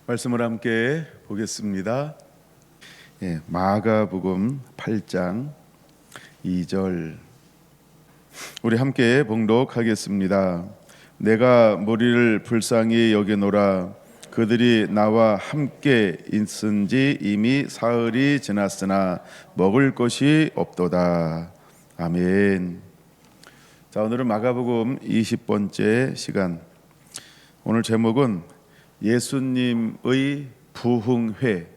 말씀을 함께 보겠습니다. 마가복음 8장 2절 우리 함께 봉독하겠습니다. 내가 무리를 불쌍히 여기노라. 그들이 나와 함께 있은지 이미 사흘이 지났으나 먹을 것이 없도다. 아멘. 자, 오늘은 마가복음 20번째 시간. 오늘 제목은 예수님의 부흥회.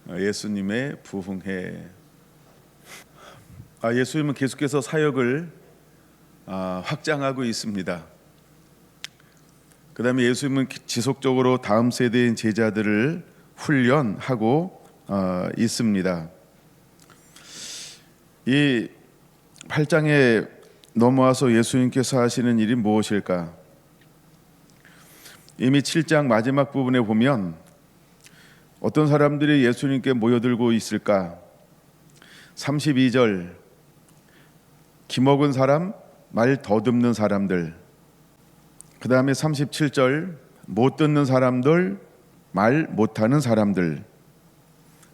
예수님의 부흥회. 예수님은 계속해서 사역을 확장하고 있습니다. 그 다음에 예수님은 지속적으로 다음 세대인 제자들을 훈련하고 있습니다. 이 8장에 넘어와서 예수님께서 하시는 일이 무엇일까? 이미 7장 마지막 부분에 보면 어떤 사람들이 예수님께 모여들고 있을까? 32절 기먹은 사람, 말 더듬는 사람들. 그 다음에 37절 못 듣는 사람들, 말 못하는 사람들.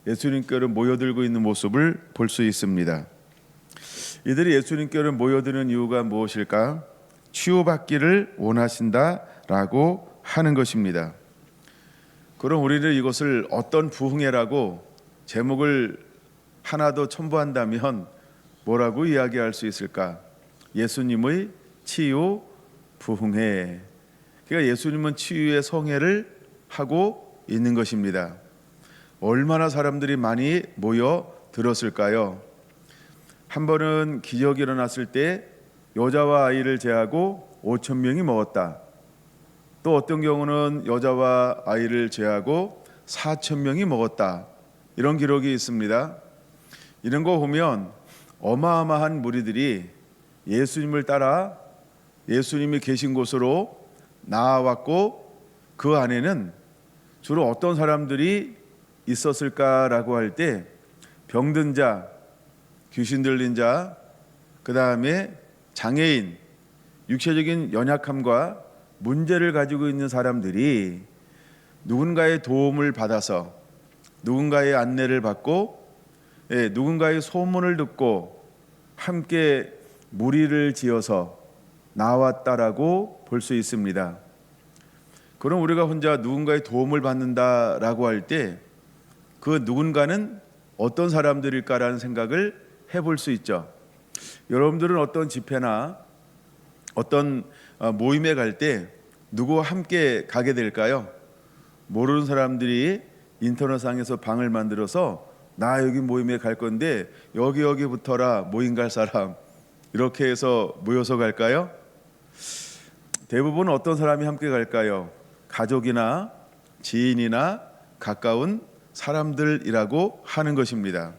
예수님께로 모여들고 있는 모습을 볼 수 있습니다. 이들이 예수님께로 모여드는 이유가 무엇일까? 치유받기를 원하신다라고 하는 것입니다. 그럼 우리는 이것을 어떤 부흥회라고 제목을 하나 더 첨부한다면 뭐라고 이야기할 수 있을까? 예수님의 치유 부흥회. 그러니까 예수님은 치유의 성회를 하고 있는 것입니다. 얼마나 사람들이 많이 모여 들었을까요? 한 번은 기적이 일어났을 때 여자와 아이를 제하고 5천 명이 먹었다. 또 어떤 경우는 여자와 아이를 제하고 4천 명이 먹었다. 이런 기록이 있습니다. 이런 거 보면 어마어마한 무리들이 예수님을 따라 예수님이 계신 곳으로 나아왔고 그 안에는 주로 어떤 사람들이 있었을까라고 할 때 병든 자, 귀신 들린 자, 그 다음에 장애인, 육체적인 연약함과 문제를 가지고 있는 사람들이 누군가의 도움을 받아서 누군가의 안내를 받고 누군가의 소문을 듣고 함께 무리를 지어서 나왔다라고 볼 수 있습니다. 그럼 우리가 혼자 누군가의 도움을 받는다라고 할 때 그 누군가는 어떤 사람들일까라는 생각을 해볼 수 있죠. 여러분들은 어떤 집회나 어떤 모임에 갈 때 누구와 함께 가게 될까요? 모르는 사람들이 인터넷상에서 방을 만들어서 나 여기 모임에 갈 건데 여기 붙어라, 모임 갈 사람. 이렇게 해서 모여서 갈까요? 대부분 어떤 사람이 함께 갈까요? 가족이나 지인이나 가까운 사람들이라고 하는 것입니다.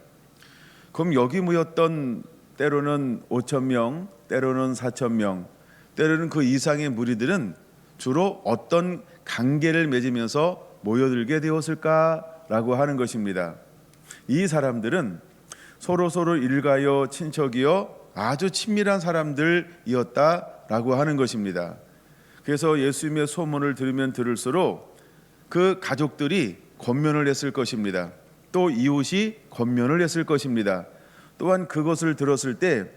그럼 여기 모였던 때로는 5천 명, 때로는 4천 명, 때로는 그 이상의 무리들은 주로 어떤 관계를 맺으면서 모여들게 되었을까라고 하는 것입니다. 이 사람들은 서로 일가요 친척이요 아주 친밀한 사람들이었다라고 하는 것입니다. 그래서 예수님의 소문을 들으면 들을수록 그 가족들이 권면을 했을 것입니다. 또 이웃이 권면을 했을 것입니다. 또한 그것을 들었을 때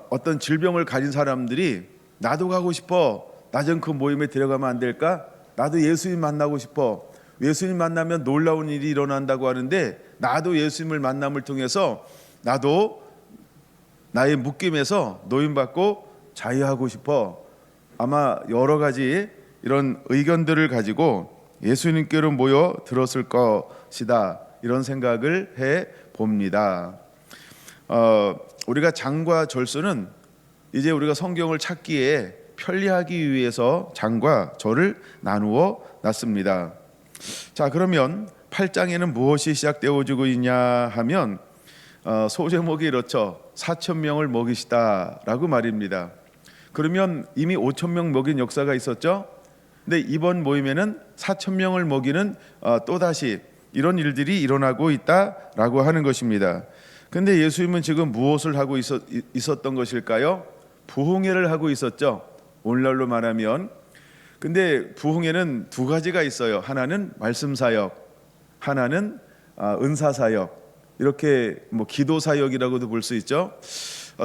어떤 질병을 가진 사람들이 나도 가고 싶어. 나 좀 그 모임에 들어가면 안 될까? 나도 예수님 만나고 싶어. 예수님 만나면 놀라운 일이 일어난다고 하는데 나도 예수님을 만남을 통해서 나도 나의 묶임에서 노임받고 자유하고 싶어. 아마 여러 가지 이런 의견들을 가지고 예수님께로 모여 들었을 것이다. 이런 생각을 해 봅니다. 우리가 장과 절수는 이제 우리가 성경을 찾기에 편리하기 위해서 장과 절을 나누어 놨습니다. 자, 그러면 8장에는 무엇이 시작되어지고 있냐 하면 소제목이 이렇죠. 4천 명을 먹이시다라고 말입니다. 그러면 이미 5천 명 먹인 역사가 있었죠. 근데 이번 모임에는 4천 명을 먹이는 또다시 이런 일들이 일어나고 있다라고 하는 것입니다. 근데 예수님은 지금 무엇을 하고 있었던 것일까요? 부흥회를 하고 있었죠. 오늘날로 말하면 근데 부흥에는 두 가지가 있어요. 하나는 말씀 사역, 하나는 은사 사역. 이렇게 기도 사역이라고도 볼 수 있죠.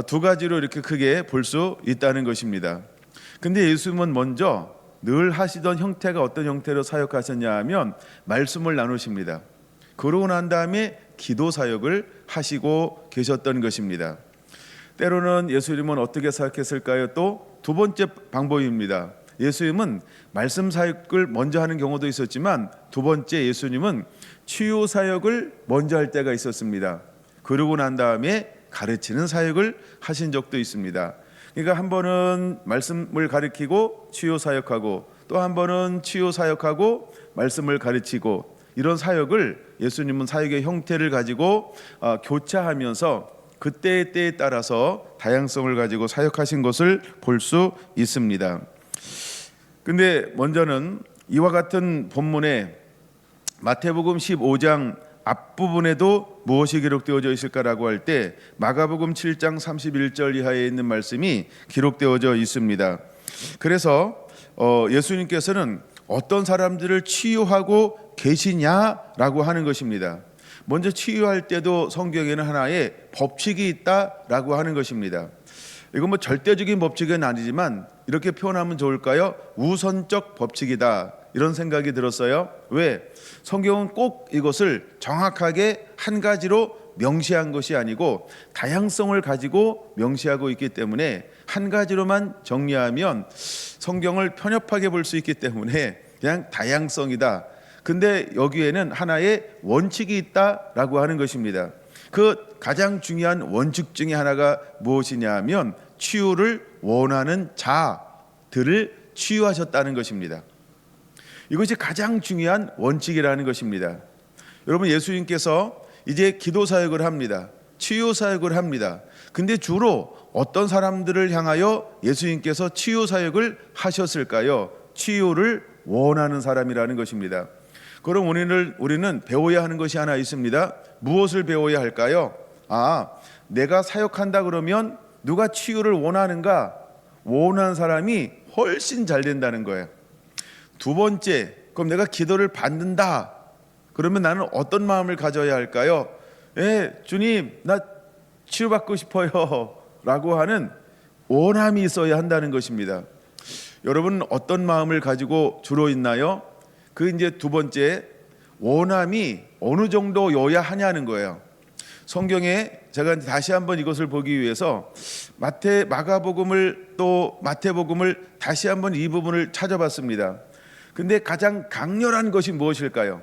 두 가지로 이렇게 크게 볼 수 있다는 것입니다. 근데 예수님은 먼저 늘 하시던 형태가 어떤 형태로 사역하셨냐 하면 말씀을 나누십니다. 그러고 난 다음에 기도 사역을 하시고 계셨던 것입니다. 때로는 예수님은 어떻게 사역했을까요? 또 두 번째 방법입니다. 예수님은 말씀 사역을 먼저 하는 경우도 있었지만 두 번째 예수님은 치유 사역을 먼저 할 때가 있었습니다. 그러고 난 다음에 가르치는 사역을 하신 적도 있습니다. 그러니까 한 번은 말씀을 가르치고 치유 사역하고 또 한 번은 치유 사역하고 말씀을 가르치고 이런 사역을 예수님은 사역의 형태를 가지고 교차하면서 그때의 때에 따라서 다양성을 가지고 사역하신 것을 볼 수 있습니다. 근데 먼저는 이와 같은 본문에 마태복음 15장 앞부분에도 무엇이 기록되어져 있을까라고 할 때 마가복음 7장 31절 이하에 있는 말씀이 기록되어져 있습니다. 그래서 예수님께서는 어떤 사람들을 치유하고 계시냐라고 하는 것입니다. 먼저 치유할 때도 성경에는 하나의 법칙이 있다라고 하는 것입니다. 이건 절대적인 법칙은 아니지만 이렇게 표현하면 좋을까요? 우선적 법칙이다, 이런 생각이 들었어요. 왜? 성경은 꼭 이것을 정확하게 한 가지로 명시한 것이 아니고 다양성을 가지고 명시하고 있기 때문에 한 가지로만 정리하면 성경을 편협하게 볼 수 있기 때문에 그냥 다양성이다. 근데 여기에는 하나의 원칙이 있다라고 하는 것입니다. 그 가장 중요한 원칙 중에 하나가 무엇이냐 하면 치유를 원하는 자들을 치유하셨다는 것입니다. 이것이 가장 중요한 원칙이라는 것입니다. 여러분, 예수님께서 이제 기도 사역을 합니다. 치유 사역을 합니다. 근데 주로 어떤 사람들을 향하여 예수님께서 치유 사역을 하셨을까요? 치유를 원하는 사람이라는 것입니다. 그럼 우리는 배워야 하는 것이 하나 있습니다. 무엇을 배워야 할까요? 내가 사역한다 그러면 누가 치유를 원하는가? 원하는 사람이 훨씬 잘 된다는 거예요. 두 번째, 그럼 내가 기도를 받는다 그러면 나는 어떤 마음을 가져야 할까요? 주님, 나 치유받고 싶어요 라고 하는 원함이 있어야 한다는 것입니다. 여러분, 어떤 마음을 가지고 주로 있나요? 그 이제 두 번째, 원함이 어느 정도여야 하냐는 거예요. 성경에 제가 다시 한번 이것을 보기 위해서 마가복음을 또 마태복음을 다시 한번 이 부분을 찾아봤습니다. 근데 가장 강렬한 것이 무엇일까요?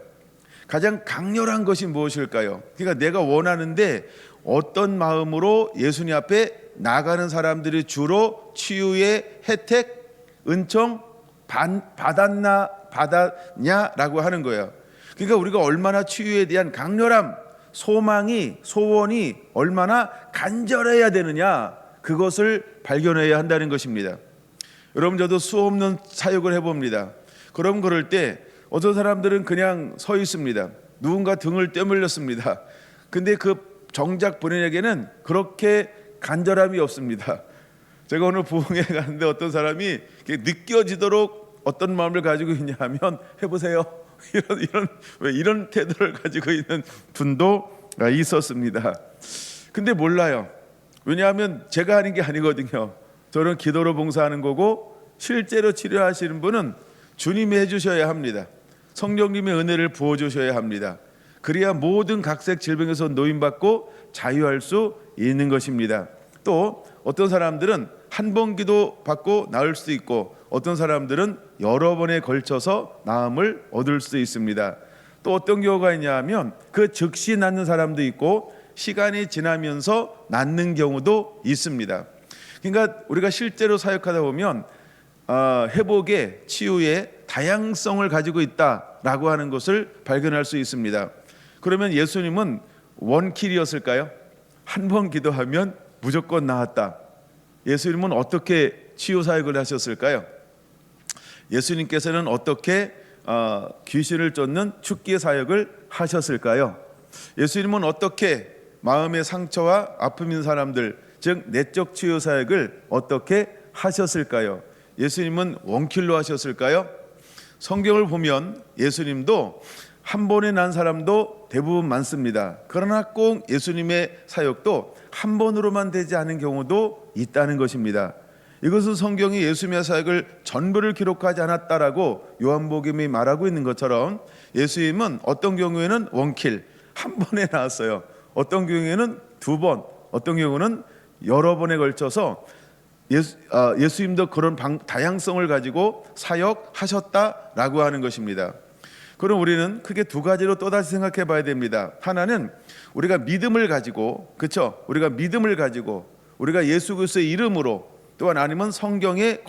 가장 강렬한 것이 무엇일까요? 그러니까 내가 원하는데 어떤 마음으로 예수님 앞에 나가는 사람들이 주로 치유의 혜택, 은총 받았냐라고 하는 거예요. 그러니까 우리가 얼마나 치유에 대한 강렬함, 소망이, 소원이 얼마나 간절해야 되느냐, 그것을 발견해야 한다는 것입니다. 여러분, 저도 수없는 사역을 해봅니다. 그럼 그럴 때 어떤 사람들은 그냥 서 있습니다. 누군가 등을 떼물렸습니다. 근데 그 정작 본인에게는 그렇게 간절함이 없습니다. 제가 오늘 부흥회 갔는데 어떤 사람이 느껴지도록 어떤 마음을 가지고 있냐 하면 해보세요. 이런 태도를 가지고 있는 분도 있었습니다. 근데 몰라요. 왜냐하면 제가 하는 게 아니거든요. 저는 기도로 봉사하는 거고 실제로 치료하시는 분은 주님이 해주셔야 합니다. 성령님의 은혜를 부어주셔야 합니다. 그래야 모든 각색 질병에서 노임받고 자유할 수 있는 것입니다. 또 어떤 사람들은 한 번 기도 받고 나을 수도 있고 어떤 사람들은 여러 번에 걸쳐서 나음을 얻을 수 있습니다. 또 어떤 경우가 있냐 하면 그 즉시 낫는 사람도 있고 시간이 지나면서 낫는 경우도 있습니다. 그러니까 우리가 실제로 사역하다 보면 회복의, 치유의 다양성을 가지고 있다라고 하는 것을 발견할 수 있습니다. 그러면 예수님은 원킬이었을까요? 한 번 기도하면 무조건 나았다. 예수님은 어떻게 치유 사역을 하셨을까요? 예수님께서는 어떻게 귀신을 쫓는 축기 사역을 하셨을까요? 예수님은 어떻게 마음의 상처와 아픔인 사람들, 즉 내적 치유 사역을 어떻게 하셨을까요? 예수님은 원킬로 하셨을까요? 성경을 보면 예수님도 한 번에 난 사람도 대부분 많습니다. 그러나 꼭 예수님의 사역도 한 번으로만 되지 않은 경우도 있다는 것입니다. 이것은 성경이 예수님의 사역을 전부를 기록하지 않았다라고 요한복음이 말하고 있는 것처럼 예수님은 어떤 경우에는 원킬 한 번에 나왔어요. 어떤 경우에는 두 번, 어떤 경우는 여러 번에 걸쳐서 예수님도 그런 다양성을 가지고 사역하셨다라고 하는 것입니다. 그럼 우리는 크게 두 가지로 또다시 생각해 봐야 됩니다. 하나는 우리가 믿음을 가지고, 그렇죠? 우리가 믿음을 가지고 우리가 예수 그리스도의 이름으로, 또한 아니면 성경의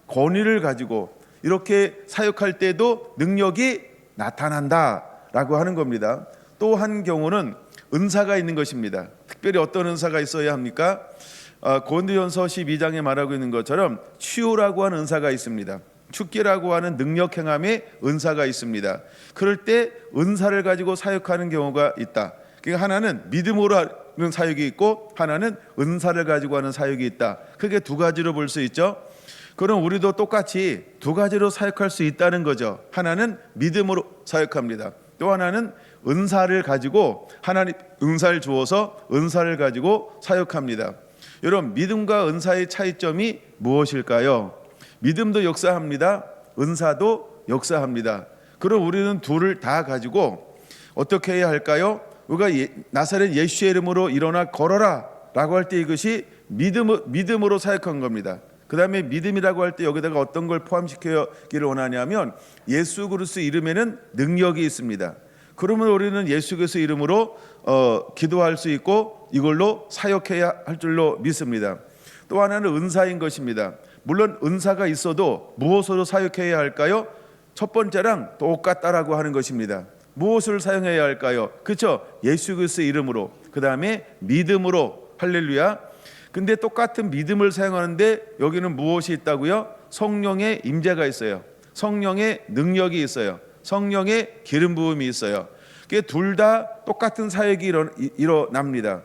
권위를 가지고 이렇게 사역할 때도 능력이 나타난다라고 하는 겁니다. 또 한 경우는 은사가 있는 것입니다. 특별히 어떤 은사가 있어야 합니까? 고린도전서 12장에 말하고 있는 것처럼 치유라고 하는 은사가 있습니다. 축기라고 하는 능력 행함의 은사가 있습니다. 그럴 때 은사를 가지고 사역하는 경우가 있다. 그러니까 하나는 믿음으로 하는 사역이 있고 하나는 은사를 가지고 하는 사역이 있다. 크게 두 가지로 볼 수 있죠. 그럼 우리도 똑같이 두 가지로 사역할 수 있다는 거죠. 하나는 믿음으로 사역합니다. 또 하나는 은사를 가지고, 하나님 은사를 주어서 은사를 가지고 사역합니다. 여러분, 믿음과 은사의 차이점이 무엇일까요? 믿음도 역사합니다. 은사도 역사합니다. 그럼 우리는 둘을 다 가지고 어떻게 해야 할까요? 우리가 나사렛 예수의 이름으로 일어나 걸어라 라고 할 때 이것이 믿음으로 사역한 겁니다. 그 다음에 믿음이라고 할 때 여기다가 어떤 걸 포함시키기를 원하냐면 예수 그리스도 이름에는 능력이 있습니다. 그러면 우리는 예수 그리스도 이름으로 기도할 수 있고 이걸로 사역해야 할 줄로 믿습니다. 또 하나는 은사인 것입니다. 물론 은사가 있어도 무엇으로 사역해야 할까요? 첫 번째랑 똑같다라고 하는 것입니다. 무엇을 사용해야 할까요? 그렇죠? 예수 그리스도 이름으로, 그 다음에 믿음으로. 할렐루야. 근데 똑같은 믿음을 사용하는데 여기는 무엇이 있다고요? 성령의 임재가 있어요. 성령의 능력이 있어요. 성령의 기름 부음이 있어요. 둘 다 똑같은 사역이 일어납니다.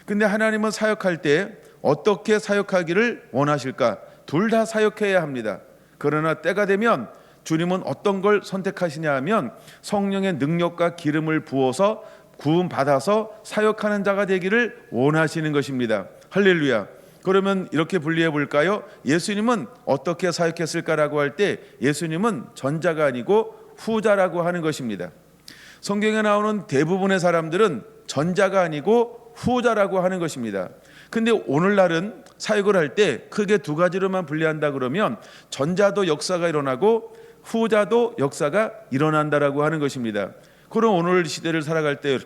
근데 하나님은 사역할 때 어떻게 사역하기를 원하실까? 둘 다 사역해야 합니다. 그러나 때가 되면 주님은 어떤 걸 선택하시냐 하면 성령의 능력과 기름을 부어서 구원 받아서 사역하는 자가 되기를 원하시는 것입니다. 할렐루야. 그러면 이렇게 분리해 볼까요? 예수님은 어떻게 사역했을까라고 할 때 예수님은 전자가 아니고 후자라고 하는 것입니다. 성경에 나오는 대부분의 사람들은 전자가 아니고 후자라고 하는 것입니다. 근데 오늘날은 사역을 할 때 크게 두 가지로만 분리한다 그러면 전자도 역사가 일어나고 후자도 역사가 일어난다라고 하는 것입니다. 그럼 오늘 시대를 살아갈 때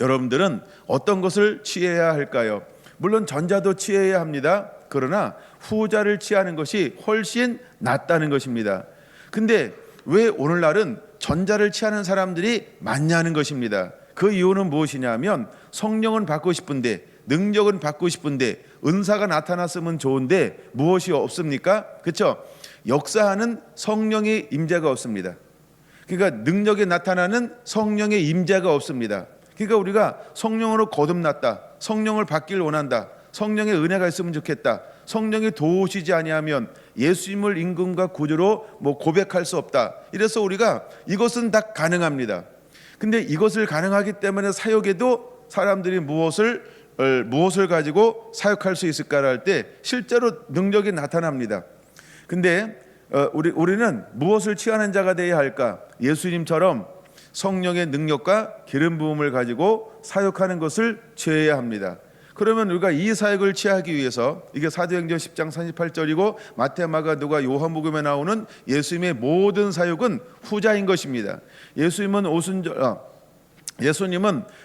여러분들은 어떤 것을 취해야 할까요? 물론 전자도 취해야 합니다. 그러나 후자를 취하는 것이 훨씬 낫다는 것입니다. 근데 왜 오늘날은 전자를 취하는 사람들이 많냐는 것입니다. 그 이유는 무엇이냐면 성령은 받고 싶은데, 능력은 받고 싶은데, 은사가 나타났으면 좋은데 무엇이 없습니까? 그렇죠? 역사하는 성령의 임재가 없습니다. 그러니까 능력이 나타나는 성령의 임재가 없습니다. 그러니까 우리가 성령으로 거듭났다, 성령을 받기를 원한다, 성령의 은혜가 있으면 좋겠다, 성령이 도우시지 아니하면 예수님을 임금과 구주로 고백할 수 없다. 이래서 우리가 이것은 다 가능합니다. 근데 이것을 가능하기 때문에 사역에도 사람들이 무엇을 가지고 사역할 수 있을까 할 때 실제로 능력이 나타납니다. 근데 우리는 무엇을 취하는 자가 되어야 할까? 예수님처럼 성령의 능력과 기름 부음을 가지고 사역하는 것을 취해야 합니다. 그러면 우리가 이 사역을 취하기 위해서, 이게 사도행전 10장 38절이고 마태, 마가, 누가, 요한복음에 나오는 예수님의 모든 사역은 후자인 것입니다. 예수님은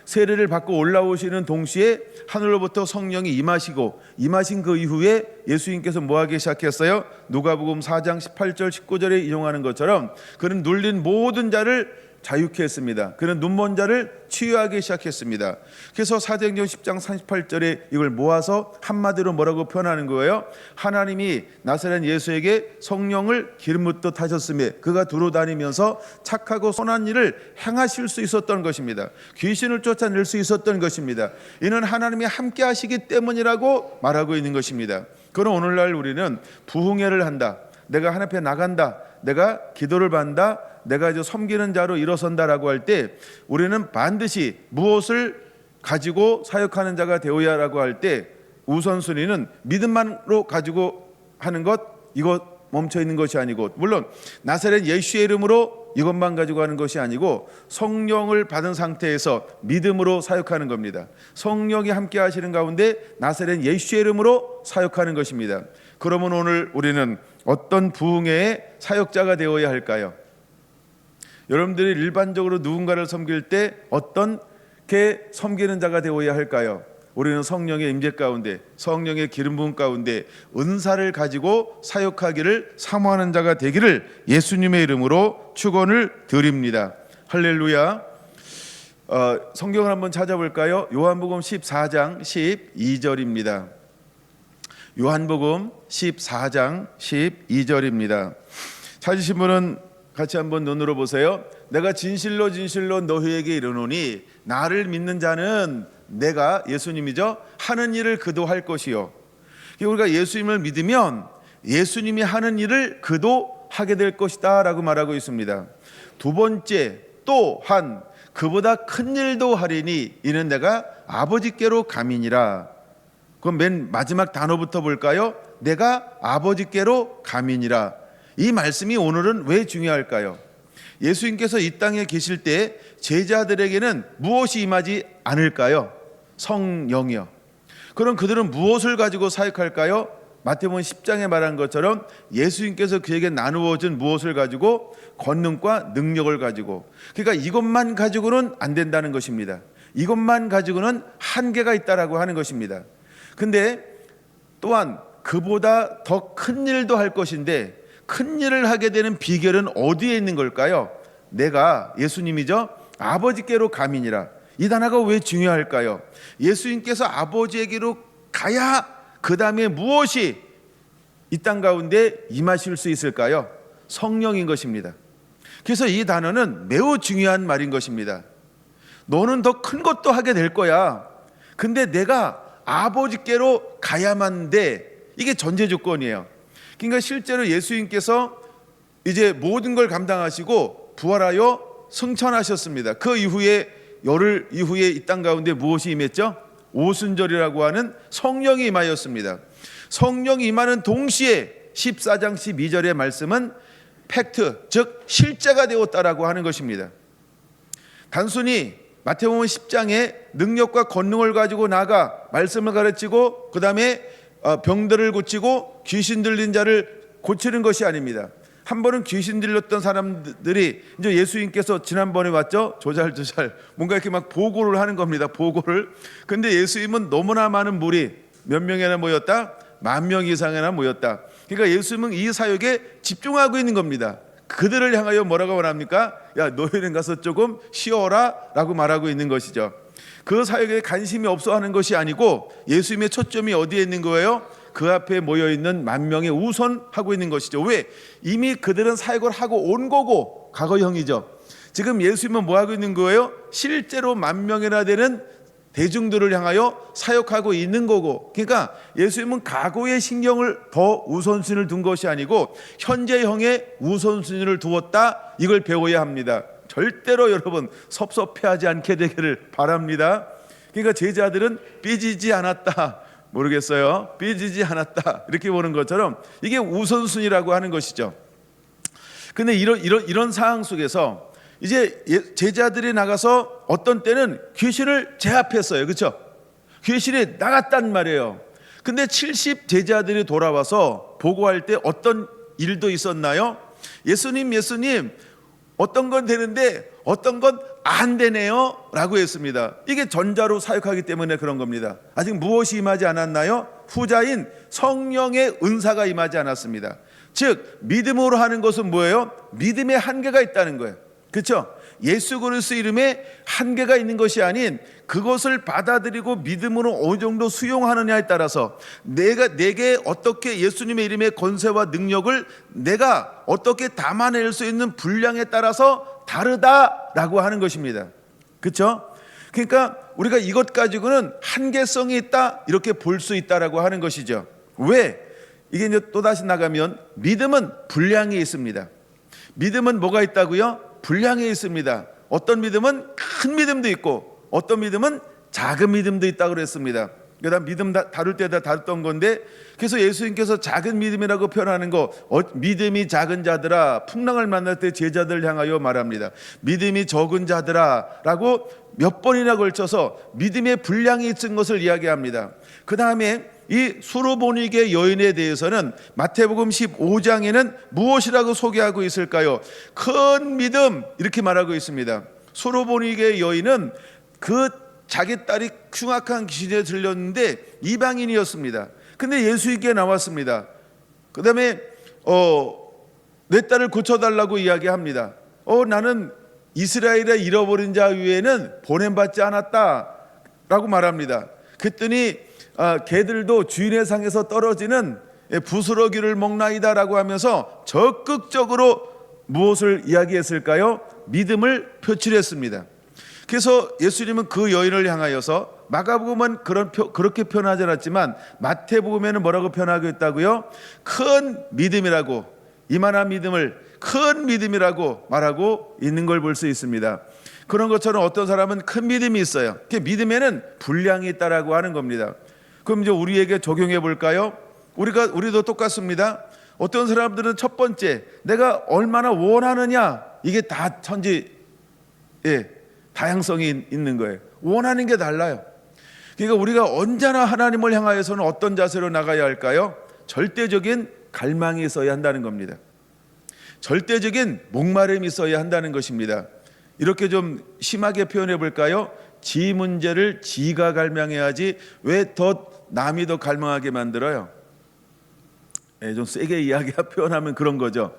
세례를 받고 올라오시는 동시에 하늘로부터 성령이 임하신 그 이후에 예수님께서 뭐하기 시작했어요? 누가복음 4장 18절 19절에 인용하는 것처럼 그는 눌린 모든 자를 자유케 했습니다. 그는 눈먼 자를 치유하기 시작했습니다. 그래서 사도행전 10장 38절에 이걸 모아서 한마디로 뭐라고 표현하는 거예요? 하나님이 나사렛 예수에게 성령을 기름 붓듯 하셨으며 그가 두루 다니면서 착하고 선한 일을 행하실 수 있었던 것입니다. 귀신을 쫓아낼 수 있었던 것입니다. 이는 하나님이 함께 하시기 때문이라고 말하고 있는 것입니다. 그럼 오늘날 우리는 부흥회를 한다, 내가 하나님 앞에 나간다, 내가 기도를 받는다, 내가 이제 섬기는 자로 일어선다라고 할 때 우리는 반드시 무엇을 가지고 사역하는 자가 되어야라고 할 때 우선순위는 믿음만으로 가지고 하는 것, 이것 멈춰 있는 것이 아니고, 물론 나사렛 예수의 이름으로 이것만 가지고 하는 것이 아니고 성령을 받은 상태에서 믿음으로 사역하는 겁니다. 성령이 함께 하시는 가운데 나사렛 예수의 이름으로 사역하는 것입니다. 그러면 오늘 우리는 어떤 부흥회의 사역자가 되어야 할까요? 여러분들이 일반적으로 누군가를 섬길 때 어떻게 섬기는 자가 되어야 할까요? 우리는 성령의 임재 가운데, 성령의 기름 부음 가운데 은사를 가지고 사역하기를 사모하는 자가 되기를 예수님의 이름으로 축원을 드립니다. 할렐루야. 성경을 한번 찾아볼까요? 요한복음 14장 12절입니다. 요한복음 14장 12절입니다. 찾으신 분은 같이 한번 눈으로 보세요. 내가 진실로 진실로 너희에게 이르노니 나를 믿는 자는 내가, 예수님이죠, 하는 일을 그도 할 것이요. 우리가 예수님을 믿으면 예수님이 하는 일을 그도 하게 될 것이다 라고 말하고 있습니다. 두 번째, 또한 그보다 큰 일도 하리니 이는 내가 아버지께로 가미니라. 그럼 맨 마지막 단어부터 볼까요? 내가 아버지께로 가미니라. 이 말씀이 오늘은 왜 중요할까요? 예수님께서 이 땅에 계실 때 제자들에게는 무엇이 임하지 않을까요? 성령이요. 그럼 그들은 무엇을 가지고 사역할까요? 마태복음 10장에 말한 것처럼 예수님께서 그에게 나누어 준 무엇을 가지고? 권능과 능력을 가지고. 그러니까 이것만 가지고는 안 된다는 것입니다. 이것만 가지고는 한계가 있다라고 하는 것입니다. 근데 또한 그보다 더 큰 일도 할 것인데, 큰 일을 하게 되는 비결은 어디에 있는 걸까요? 내가, 예수님이죠, 아버지께로 가미니라. 이 단어가 왜 중요할까요? 예수님께서 아버지에게로 가야 그 다음에 무엇이 이 땅 가운데 임하실 수 있을까요? 성령인 것입니다. 그래서 이 단어는 매우 중요한 말인 것입니다. 너는 더 큰 것도 하게 될 거야. 근데 내가 아버지께로 가야만 돼. 이게 전제 조건이에요. 그러니까 실제로 예수님께서 이제 모든 걸 감당하시고 부활하여 승천하셨습니다. 그 이후에 열흘 이후에 이 땅 가운데 무엇이 임했죠? 오순절이라고 하는 성령이 임하였습니다. 성령이 임하는 동시에 14장 12절의 말씀은 팩트, 즉 실제가 되었다라고 하는 것입니다. 단순히 마태복음 10장에 능력과 권능을 가지고 나가 말씀을 가르치고 그 다음에 병들을 고치고 귀신 들린 자를 고치는 것이 아닙니다. 한 번은 귀신 들렸던 사람들이 이제 예수님께서 지난번에 왔죠. 조잘조잘 뭔가 이렇게 막 보고를 하는 겁니다. 보고를. 근데 예수님은 너무나 많은 무리, 몇 명이나 모였다? 10,000명 이상이나 모였다. 그러니까 예수님은 이 사역에 집중하고 있는 겁니다. 그들을 향하여 뭐라고 말합니까? 야, 너희는 가서 조금 쉬어라 라고 말하고 있는 것이죠. 그 사역에 관심이 없어 하는 것이 아니고 예수님의 초점이 어디에 있는 거예요? 그 앞에 모여있는 10,000명에 우선하고 있는 것이죠. 왜? 이미 그들은 사역을 하고 온 거고, 과거형이죠. 지금 예수님은 뭐 하고 있는 거예요? 실제로 10,000명이나 되는 대중들을 향하여 사역하고 있는 거고. 그러니까 예수님은 과거의 신경을 더 우선순위를 둔 것이 아니고 현재형에 우선순위를 두었다. 이걸 배워야 합니다. 절대로 여러분 섭섭해하지 않게 되기를 바랍니다. 그러니까 제자들은 삐지지 않았다. 모르겠어요. 삐지지 않았다. 이렇게 보는 것처럼 이게 우선순위라고 하는 것이죠. 근데 이런 상황 속에서 이제 제자들이 나가서 어떤 때는 귀신을 제압했어요. 그렇죠? 귀신이 나갔단 말이에요. 근데 70 제자들이 돌아와서 보고할 때 어떤 일도 있었나요? 예수님 어떤 건 되는데 어떤 건 안 되네요 라고 했습니다. 이게 전자로 사역하기 때문에 그런 겁니다. 아직 무엇이 임하지 않았나요? 후자인 성령의 은사가 임하지 않았습니다. 즉 믿음으로 하는 것은 뭐예요? 믿음의 한계가 있다는 거예요. 그렇죠? 예수 그리스도 이름에 한계가 있는 것이 아닌 그것을 받아들이고 믿음으로 어느 정도 수용하느냐에 따라서 내게 어떻게 예수님의 이름의 권세와 능력을 내가 어떻게 담아낼 수 있는 분량에 따라서 다르다라고 하는 것입니다. 그렇죠? 그러니까 우리가 이것 가지고는 한계성이 있다 이렇게 볼 수 있다라고 하는 것이죠. 왜? 이게 이제 또 다시 나가면 믿음은 분량이 있습니다. 믿음은 뭐가 있다고요? 분량이 있습니다. 어떤 믿음은 큰 믿음도 있고 어떤 믿음은 작은 믿음도 있다고 그랬습니다. 그다음 믿음 다룰 때다 다뤘던 건데, 그래서 예수님께서 작은 믿음이라고 표현하는 거, 믿음이 작은 자들아 풍랑을 만날 때 제자들 향하여 말합니다. 믿음이 적은 자들아라고 몇 번이나 걸쳐서 믿음의 분량이 있는 것을 이야기합니다. 그 다음에 이 수로보니게 여인에 대해서는 마태복음 15장에는 무엇이라고 소개하고 있을까요? 큰 믿음 이렇게 말하고 있습니다. 수로보니게 여인은 그 자기 딸이 흉악한 귀신에 들렸는데 이방인이었습니다. 근데 예수님께 나왔습니다. 그 다음에 내 딸을 고쳐달라고 이야기합니다. 나는 이스라엘에 잃어버린 자 위에는 보냄받지 않았다 라고 말합니다. 그랬더니 개들도 주인의 상에서 떨어지는 부스러기를 먹나이다 라고 하면서 적극적으로 무엇을 이야기했을까요? 믿음을 표출했습니다. 그래서 예수님은 그 여인을 향하여서, 마가복음은 그렇게 표현하지 않았지만 마태복음에는 뭐라고 표현하고 있다고요? 큰 믿음이라고, 이만한 믿음을 큰 믿음이라고 말하고 있는 걸 볼 수 있습니다. 그런 것처럼 어떤 사람은 큰 믿음이 있어요. 그 믿음에는 분량이 있다라고 하는 겁니다. 그럼 이제 우리에게 적용해 볼까요? 우리도 똑같습니다. 어떤 사람들은 첫 번째, 내가 얼마나 원하느냐, 이게 다 다양성이 있는 거예요. 원하는 게 달라요. 그러니까 우리가 언제나 하나님을 향하여서는 어떤 자세로 나가야 할까요? 절대적인 갈망이 있어야 한다는 겁니다. 절대적인 목마름이 있어야 한다는 것입니다. 이렇게 좀 심하게 표현해 볼까요? 지 문제를 지가 갈망해야지 왜 더 남이 더 갈망하게 만들어요? 좀 세게 표현하면 그런 거죠.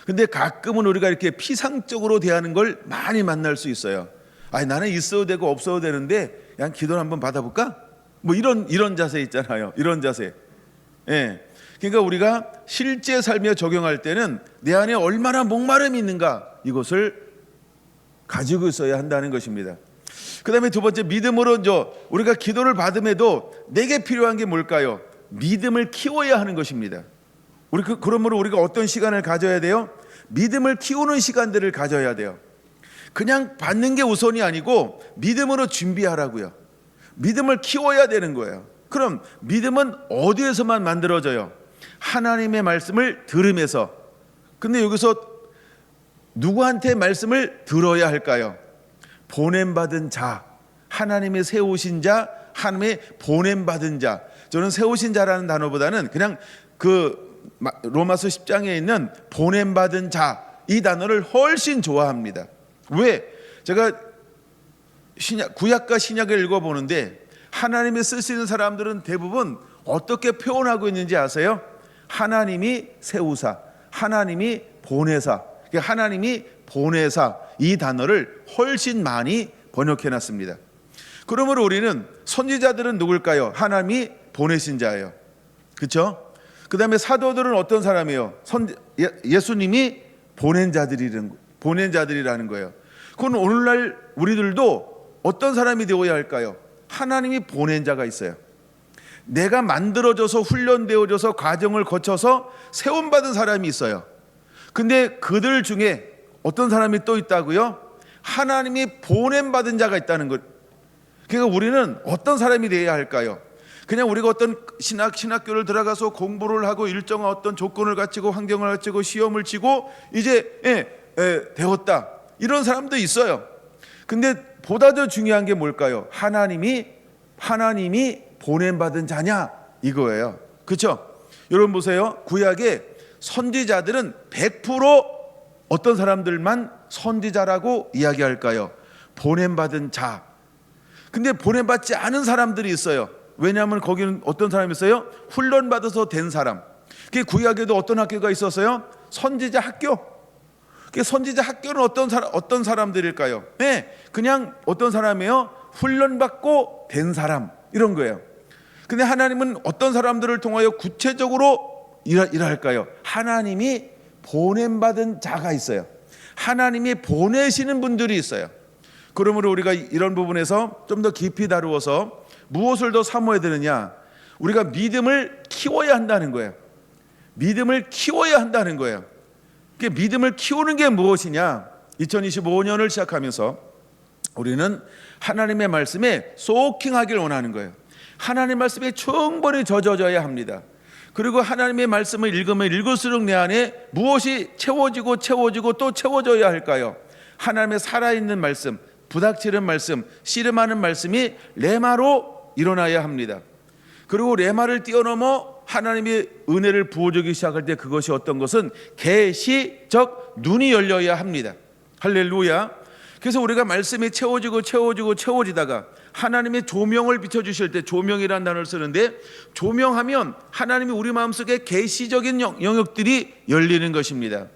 근데 가끔은 우리가 이렇게 피상적으로 대하는 걸 많이 만날 수 있어요. 나는 있어도 되고 없어도 되는데 그냥 기도를 한번 받아볼까? 뭐 이런 자세 있잖아요. 이런 자세. 그러니까 우리가 실제 삶에 적용할 때는 내 안에 얼마나 목마름이 있는가, 이것을 가지고 있어야 한다는 것입니다. 그 다음에 두 번째, 믿음으로 우리가 기도를 받음에도 내게 필요한 게 뭘까요? 믿음을 키워야 하는 것입니다. 그러므로 우리가 어떤 시간을 가져야 돼요? 믿음을 키우는 시간들을 가져야 돼요. 그냥 받는 게 우선이 아니고 믿음으로 준비하라고요. 믿음을 키워야 되는 거예요. 그럼 믿음은 어디에서만 만들어져요? 하나님의 말씀을 들으면서. 근데 여기서 누구한테 말씀을 들어야 할까요? 보냄받은 자, 하나님의 세우신 자, 하나님의 보냄받은 자. 저는 세우신 자라는 단어보다는 그냥 로마서 10장에 있는 보냄받은 자, 이 단어를 훨씬 좋아합니다. 왜? 제가 구약과 신약을 읽어보는데 하나님이 쓰시는 사람들은 대부분 어떻게 표현하고 있는지 아세요? 하나님이 세우사, 하나님이 보내사, 하나님이 보내사, 이 단어를 훨씬 많이 번역해놨습니다. 그러므로 우리는, 선지자들은 누굴까요? 하나님이 보내신 자예요. 그렇죠? 그 다음에 사도들은 어떤 사람이에요? 예수님이 보낸 자들이라는 거예요. 그건 오늘날 우리들도 어떤 사람이 되어야 할까요? 하나님이 보낸 자가 있어요. 내가 만들어져서 훈련되어져서 과정을 거쳐서 세움받은 사람이 있어요. 근데 그들 중에 어떤 사람이 또 있다고요? 하나님이 보냄받은 자가 있다는 것. 그러니까 우리는 어떤 사람이 되어야 할까요? 그냥 우리가 어떤 신학교를 들어가서 공부를 하고 일정한 어떤 조건을 갖추고 환경을 갖추고 시험을 치고 이제 되었다, 이런 사람도 있어요. 근데 보다 더 중요한 게 뭘까요? 하나님이 보냄받은 자냐, 이거예요. 그렇죠? 여러분 보세요. 구약의 선지자들은 100% 어떤 사람들만 선지자라고 이야기할까요? 보냄받은 자. 근데 보냄받지 않은 사람들이 있어요. 왜냐하면 거기는 어떤 사람이 있어요? 훈련받아서 된 사람. 그 구약에도 어떤 학교가 있었어요? 선지자 학교. 그 선지자 학교는 어떤 사람들일까요? 그냥 어떤 사람이에요? 훈련받고 된 사람, 이런 거예요. 근데 하나님은 어떤 사람들을 통하여 구체적으로 일할까요? 하나님이 보냄받은 자가 있어요. 하나님이 보내시는 분들이 있어요. 그러므로 우리가 이런 부분에서 좀 더 깊이 다루어서 무엇을 더 사모해야 되느냐? 우리가 믿음을 키워야 한다는 거예요. 믿음을 키워야 한다는 거예요. 믿음을 키우는 게 무엇이냐? 2025년을 시작하면서 우리는 하나님의 말씀에 소킹하길 원하는 거예요. 하나님의 말씀에 충분히 젖어져야 합니다. 그리고 하나님의 말씀을 읽으면 읽을수록 내 안에 무엇이 채워지고 또 채워져야 할까요? 하나님의 살아있는 말씀, 부닥치는 말씀, 씨름하는 말씀이 레마로 일어나야 합니다. 그리고 레마를 뛰어넘어 하나님의 은혜를 부어주기 시작할 때 그것이 어떤 것은 계시적 눈이 열려야 합니다. 할렐루야. 그래서 우리가 말씀이 채워지다가 하나님의 조명을 비춰주실 때, 조명이라는 단어를 쓰는데, 조명하면 하나님이 우리 마음속에 계시적인 영역들이 열리는 것입니다.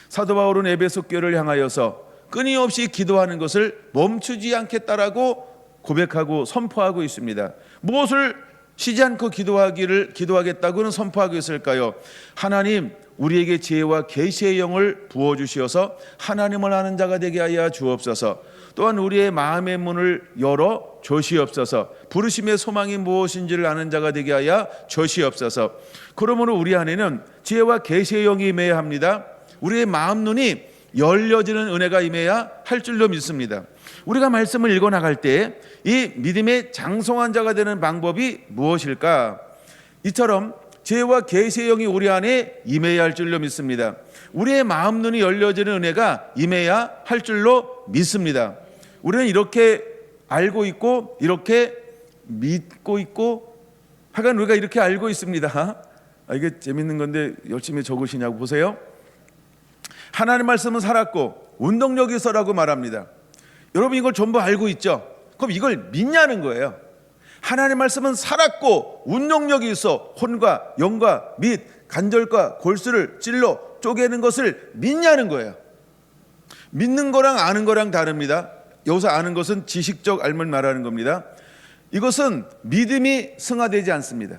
사도 바울은 에베소 교회를 향하여서 끊임없이 기도하는 것을 멈추지 않겠다라고 고백하고 선포하고 있습니다. 무엇을 쉬지 않고 기도하겠다고는 선포하고 있을까요? 하나님, 우리에게 지혜와 계시의 영을 부어주시어서 하나님을 아는 자가 되게 하여 주옵소서. 또한 우리의 마음의 문을 열어 주시옵소서. 부르심의 소망이 무엇인지를 아는 자가 되게 하여 주시옵소서. 그러므로 우리 안에는 지혜와 계시의 영이 임해야 합니다. 우리의 마음 눈이 열려지는 은혜가 임해야 할 줄로 믿습니다. 우리가 말씀을 읽어나갈 때 이 믿음의 장성한 자가 되는 방법이 무엇일까? 이처럼 지혜와 계시의 영이 우리 안에 임해야 할 줄로 믿습니다. 우리의 마음 눈이 열려지는 은혜가 임해야 할 줄로 믿습니다. 우리는 이렇게 알고 있고 이렇게 믿고 있고, 하여간 우리가 이렇게 알고 있습니다. 이게 재밌는 건데 열심히 적으시냐고 보세요. 하나님 말씀은 살았고 운동력이 있어라고 말합니다. 여러분 이걸 전부 알고 있죠? 그럼 이걸 믿냐는 거예요. 하나님 말씀은 살았고 운동력이 있어 혼과 영과 및 관절과 골수를 찔러 쪼개는 것을 믿냐는 거예요. 믿는 거랑 아는 거랑 다릅니다. 여기서 아는 것은 지식적 알면 말하는 겁니다. 이것은 믿음이 승화되지 않습니다.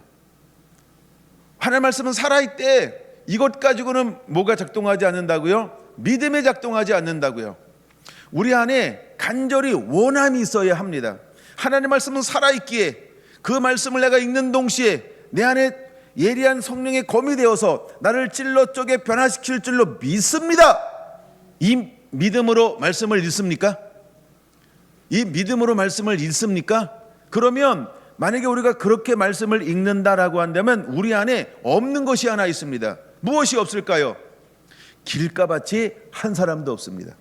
하나님 말씀은 살아있대. 이것 가지고는 뭐가 작동하지 않는다고요? 믿음이 작동하지 않는다고요. 우리 안에 간절히 원함이 있어야 합니다. 하나님 말씀은 살아있기에 그 말씀을 내가 읽는 동시에 내 안에 예리한 성령의 검이 되어서 나를 찔러 쪼개 변화시킬 줄로 믿습니다. 이 믿음으로 말씀을 읽습니까? 이 믿음으로 말씀을 읽습니까? 그러면 만약에 우리가 그렇게 말씀을 읽는다라고 한다면 우리 안에 없는 것이 하나 있습니다. 무엇이 없을까요? 길가밭이 한 사람도 없습니다.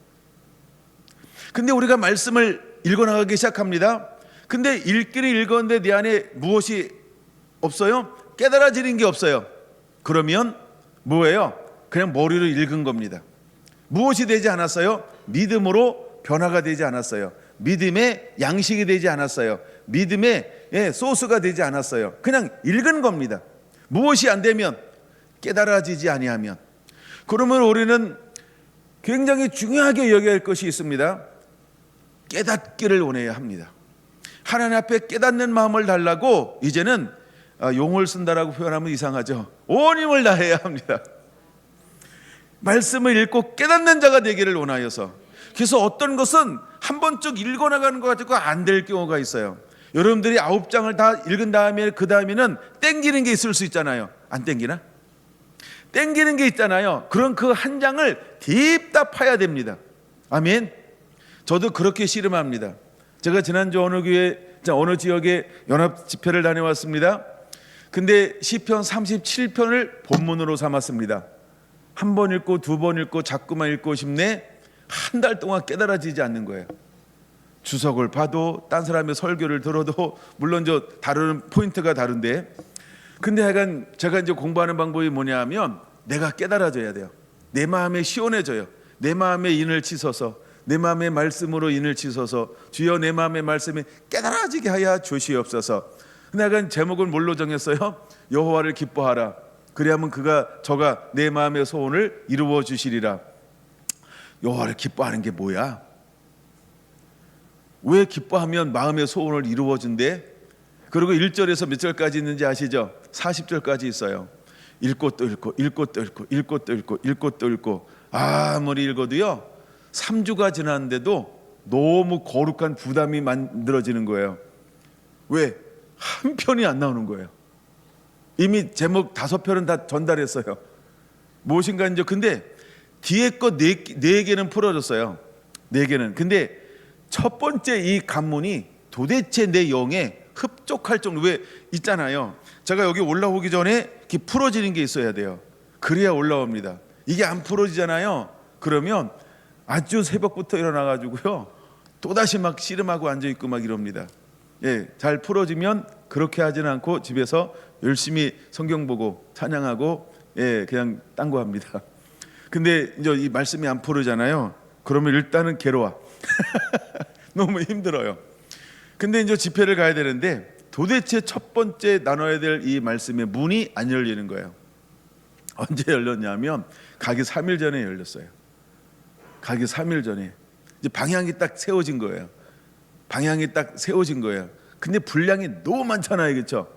근데 우리가 말씀을 읽어나가기 시작합니다. 근데 읽기를 읽었는데 내 안에 무엇이 없어요? 깨달아지는 게 없어요. 그러면 뭐예요? 그냥 머리로 읽은 겁니다. 무엇이 되지 않았어요? 믿음으로 변화가 되지 않았어요. 믿음의 양식이 되지 않았어요. 믿음의 소스가 되지 않았어요. 그냥 읽은 겁니다. 무엇이 안 되면, 깨달아지지 아니하면. 그러면 우리는 굉장히 중요하게 여겨야 할 것이 있습니다. 깨닫기를 원해야 합니다. 하나님 앞에 깨닫는 마음을 달라고 이제는 용을 쓴다라고 표현하면 이상하죠. 온 힘을 다해야 합니다. 말씀을 읽고 깨닫는 자가 되기를 원하여서. 그래서 어떤 것은 한 번 쭉 읽어나가는 것 가지고 안 될 경우가 있어요. 여러분들이 9장을 다 읽은 다음에 그 다음에는 땡기는 게 있을 수 있잖아요. 안 땡기나? 땡기는 게 있잖아요. 그럼 그 한 장을 딥다 파야 됩니다. 아멘. 저도 그렇게 씨름합니다. 제가 지난주 어느 지역에 연합 집회를 다녀왔습니다. 근데 시편 37편을 본문으로 삼았습니다. 한 번 읽고 두 번 읽고 자꾸만 읽고 싶네. 한 달 동안 깨달아지지 않는 거예요. 주석을 봐도 딴 사람의 설교를 들어도 물론 저 다루는 포인트가 다른데, 근데 하여간 제가 이제 공부하는 방법이 뭐냐 하면 내가 깨달아져야 돼요. 내 마음에 시원해져요. 내 마음에 인을 치소서, 내 마음의 말씀으로 인을 치소서. 주여 내 마음의 말씀이 깨달아지게 하여 주시옵소서. 근데 하여간 제목을 뭘로 정했어요? 여호와를 기뻐하라. 그리하면 저가 내 마음의 소원을 이루어 주시리라. 여호와를 기뻐하는 게 뭐야? 왜 기뻐하면 마음의 소원을 이루어 준대? 그리고 1절에서 몇 절까지 있는지 아시죠? 40절까지 있어요. 읽고 또 읽고 읽고 또 읽고 읽고 또 읽고 읽고 또 읽고 아무리 읽어도요 3주가 지났는데도 너무 거룩한 부담이 만들어지는 거예요. 왜? 한 편이 안 나오는 거예요. 이미 제목 5편은 다 전달했어요. 무엇인가 이제 근데 뒤에 거 네 개는 풀어졌어요. 네 개는. 근데 첫 번째 이 관문이 도대체 내 영에 흡족할 정도 왜 있잖아요. 제가 여기 올라오기 전에 이렇게 풀어지는 게 있어야 돼요. 그래야 올라옵니다. 이게 안 풀어지잖아요. 그러면 아주 새벽부터 일어나 가지고요. 또다시 막 씨름하고 앉아 있고 막 이럽니다. 예, 잘 풀어지면 그렇게 하지는 않고 집에서 열심히 성경 보고 찬양하고 예, 그냥 딴 거 합니다. 근데 이제 이 말씀이 안 풀어지잖아요. 그러면 일단은 괴로워. 너무 힘들어요. 근데 이제 집회를 가야 되는데 도대체 첫 번째 나눠야 될 이 말씀의 문이 안 열리는 거예요. 언제 열렸냐면 가기 3일 전에 열렸어요. 가기 3일 전에 이제 방향이 딱 세워진 거예요. 방향이 딱 세워진 거예요. 근데 분량이 너무 많잖아요, 그렇죠?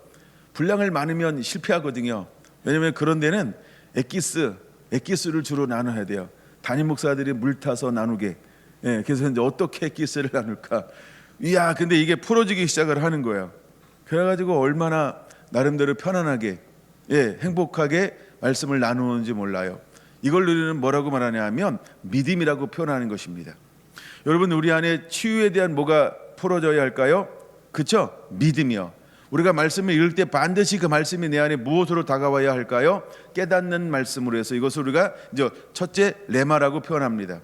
분량을 많으면 실패하거든요. 왜냐하면 그런 데는 엑기스를 주로 나눠야 돼요. 담임 목사들이 물 타서 나누게. 예, 그래서 이제 어떻게 엑기스를 나눌까? 이야, 근데 이게 풀어지기 시작을 하는 거예요. 그래가지고 얼마나 나름대로 편안하게, 예, 행복하게 말씀을 나누는지 몰라요. 이걸 우리는 뭐라고 말하냐면 믿음이라고 표현하는 것입니다. 여러분, 우리 안에 치유에 대한 뭐가 풀어져야 할까요? 그렇죠? 믿음이요. 우리가 말씀을 읽을 때 반드시 그 말씀이 내 안에 무엇으로 다가와야 할까요? 깨닫는 말씀으로 해서 이것을 우리가 이제 첫째 레마라고 표현합니다.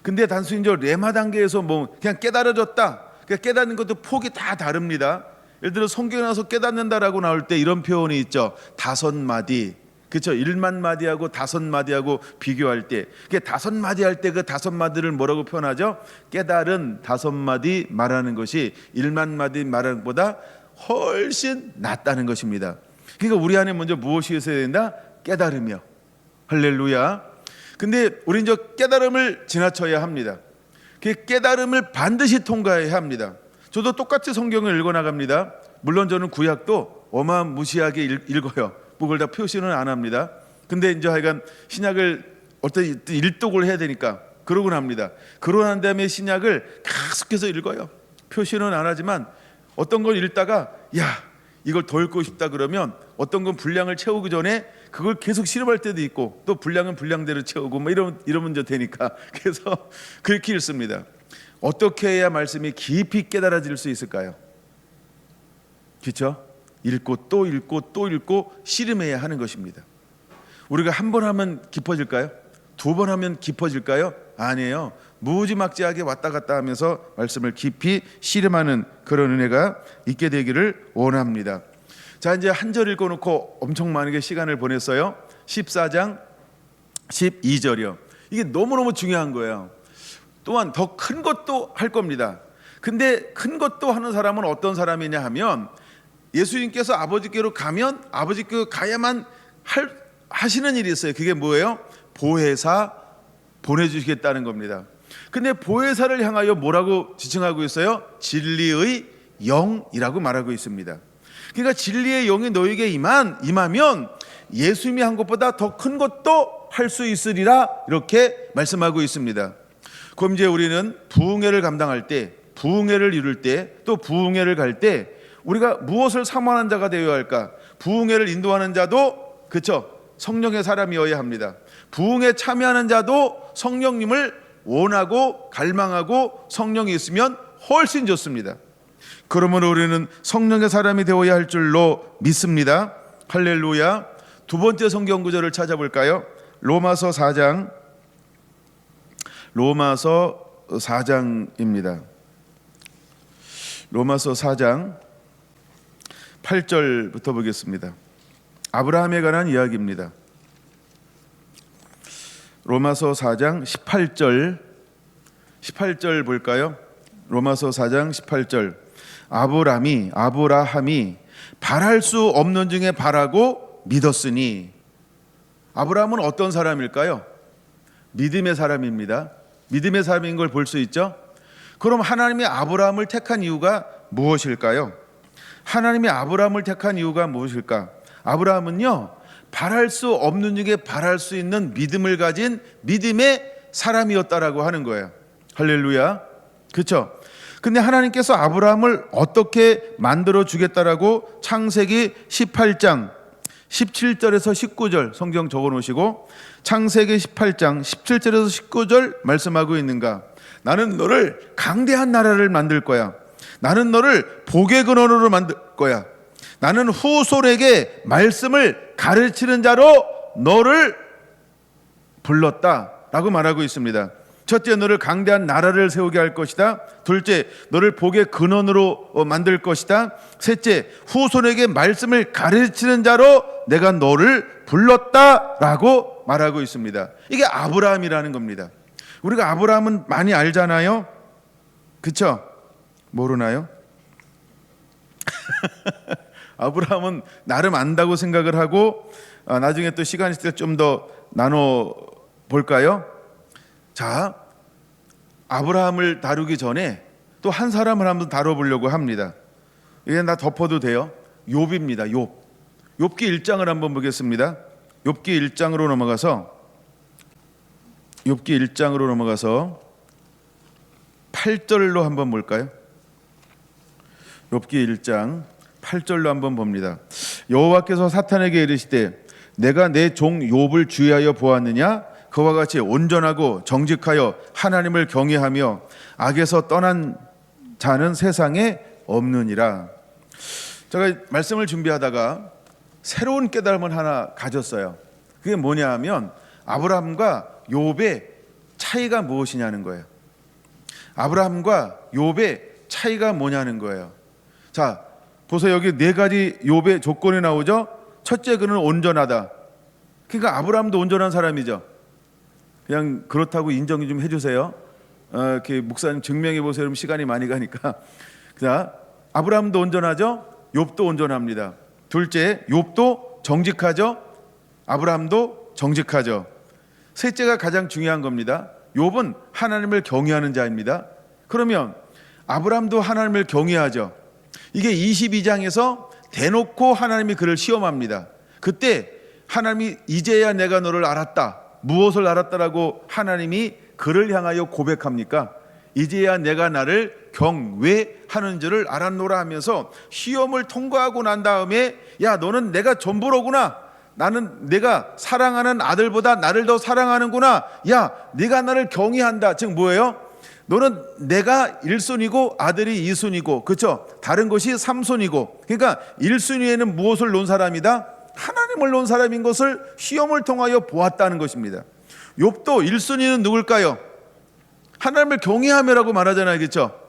근데 단순히 이제 레마 단계에서 뭐 그냥 깨달아졌다. 그러니까 깨닫는 것도 폭이 다 다릅니다. 예를 들어 성경에 나와서 깨닫는다라고 나올 때 이런 표현이 있죠. 5마디. 그렇죠? 1만마디하고 5마디하고 비교할 때, 그 5마디 할 때 그 5마디를 뭐라고 표현하죠? 깨달은 5마디 말하는 것이 1만마디 말하는 것보다 훨씬 낫다는 것입니다. 그러니까 우리 안에 먼저 무엇이 있어야 된다? 깨달음이요. 할렐루야. 근데 우리 이제 깨달음을 지나쳐야 합니다. 그 깨달음을 반드시 통과해야 합니다. 저도 똑같이 성경을 읽어 나갑니다. 물론 저는 구약도 어마무시하게 읽어요. 그걸 다 표시는 안 합니다. 근데 이제 하여간 신약을 어떤 일독을 해야 되니까 그러고 납니다. 그러고 난 다음에 신약을 계속해서 읽어요. 표시는 안 하지만 어떤 걸 읽다가 야, 이걸 더 읽고 싶다 그러면 어떤 건 분량을 채우기 전에 그걸 계속 실험할 때도 있고 또 분량은 분량대로 채우고 뭐 이러면 이제 되니까 그래서 그렇게 읽습니다. 어떻게 해야 말씀이 깊이 깨달아질 수 있을까요? 그렇죠? 읽고 또 읽고 또 읽고 씨름해야 하는 것입니다. 우리가 한 번 하면 깊어질까요? 두 번 하면 깊어질까요? 아니에요. 무지막지하게 왔다 갔다 하면서 말씀을 깊이 씨름하는 그런 은혜가 있게 되기를 원합니다. 자, 이제 한 절 읽어놓고 엄청 많은 시간을 보냈어요. 14장 12절이요. 이게 너무너무 중요한 거예요. 또한 더 큰 것도 할 겁니다. 근데 큰 것도 하는 사람은 어떤 사람이냐 하면 예수님께서 아버지께로 가면 아버지께로 가야만 하시는 일이 있어요. 그게 뭐예요? 보혜사 보내주시겠다는 겁니다. 근데 보혜사를 향하여 뭐라고 지칭하고 있어요? 진리의 영이라고 말하고 있습니다. 그러니까 진리의 영이 너에게 임하면 예수님이 한 것보다 더 큰 것도 할 수 있으리라 이렇게 말씀하고 있습니다. 그럼 이제 우리는 부흥회를 감당할 때, 부흥회를 이룰 때, 또 부흥회를 갈 때 우리가 무엇을 사모하는 자가 되어야 할까? 부흥회를 인도하는 자도 그렇죠? 성령의 사람이어야 합니다. 부흥에 참여하는 자도 성령님을 원하고 갈망하고 성령이 있으면 훨씬 좋습니다. 그러므로 우리는 성령의 사람이 되어야 할 줄로 믿습니다. 할렐루야. 두 번째 성경 구절을 찾아볼까요? 로마서 4장입니다. 로마서 4장 8절부터 보겠습니다. 아브라함에 관한 이야기입니다. 로마서 4장 18절 볼까요? 로마서 4장 18절. 아브라함이 바랄 수 없는 중에 바라고 믿었으니. 아브라함은 어떤 사람일까요? 믿음의 사람입니다. 믿음의 사람인 걸 볼 수 있죠? 그럼 하나님이 아브라함을 택한 이유가 무엇일까요? 하나님이 아브라함을 택한 이유가 무엇일까? 아브라함은요, 바랄 수 없는 중에 바랄 수 있는 믿음을 가진 믿음의 사람이었다라고 하는 거예요. 할렐루야. 그렇죠? 근데 하나님께서 아브라함을 어떻게 만들어 주겠다라고 창세기 18장 17절에서 19절 성경 적어 놓으시고 창세기 18장 17절에서 19절 말씀하고 있는가? 나는 너를 강대한 나라를 만들 거야. 나는 너를 복의 근원으로 만들 거야. 나는 후손에게 말씀을 가르치는 자로 너를 불렀다라고 말하고 있습니다. 첫째, 너를 강대한 나라를 세우게 할 것이다. 둘째, 너를 복의 근원으로 만들 것이다. 셋째, 후손에게 말씀을 가르치는 자로 내가 너를 불렀다라고 말하고 있습니다. 이게 아브라함이라는 겁니다. 우리가 아브라함은 많이 알잖아요. 그렇죠? 모르나요? 아브라함은 나름 안다고 생각을 하고 나중에 또 시간 있을 때 좀 더 나눠 볼까요? 자, 아브라함을 다루기 전에 또 한 사람을 한번 다뤄보려고 합니다. 이게 나 덮어도 돼요? 욥입니다. 욥기 1장을 한번 보겠습니다. 욥기 1장으로 넘어가서 8절로 한번 볼까요? 욥기 1장 8절로 한번 봅니다. 여호와께서 사탄에게 이르시되 내가 내 종 욥을 주의하여 보았느냐? 그와 같이 온전하고 정직하여 하나님을 경외하며 악에서 떠난 자는 세상에 없느니라. 제가 말씀을 준비하다가 새로운 깨달음을 하나 가졌어요. 그게 뭐냐 하면 아브라함과 욥의 차이가 무엇이냐는 거예요. 아브라함과 욥의 차이가 뭐냐는 거예요. 자, 보세요. 여기 네 가지 욥의 조건이 나오죠. 첫째, 그는 온전하다. 그러니까 아브라함도 온전한 사람이죠. 그냥 그렇다고 인정 좀 해주세요. 이렇게 목사님 증명해 보세요. 그럼 시간이 많이 가니까. 자, 아브라함도 온전하죠. 욥도 온전합니다. 둘째, 욥도 정직하죠. 아브라함도 정직하죠. 셋째가 가장 중요한 겁니다. 욥은 하나님을 경외하는 자입니다. 그러면 아브라함도 하나님을 경외하죠. 이게 22장에서 대놓고 하나님이 그를 시험합니다. 그때 하나님이 이제야 내가 너를 알았다. 무엇을 알았다라고 하나님이 그를 향하여 고백합니까? 이제야 내가 나를 경외하는 줄을 알았노라 하면서 시험을 통과하고 난 다음에 야, 너는 내가 전부로구나. 나는 내가 사랑하는 아들보다 나를 더 사랑하는구나. 야, 네가 나를 경외한다. 즉 뭐예요? 너는 내가 1순위고 아들이 2순위고, 그렇죠? 다른 것이 3순위고. 그러니까 1순위에는 무엇을 놓은 사람이다? 하나님을 놓은 사람인 것을 시험을 통하여 보았다는 것입니다. 욥도 1순위는 누굴까요? 하나님을 경외하며라고 말하잖아요. 그렇죠?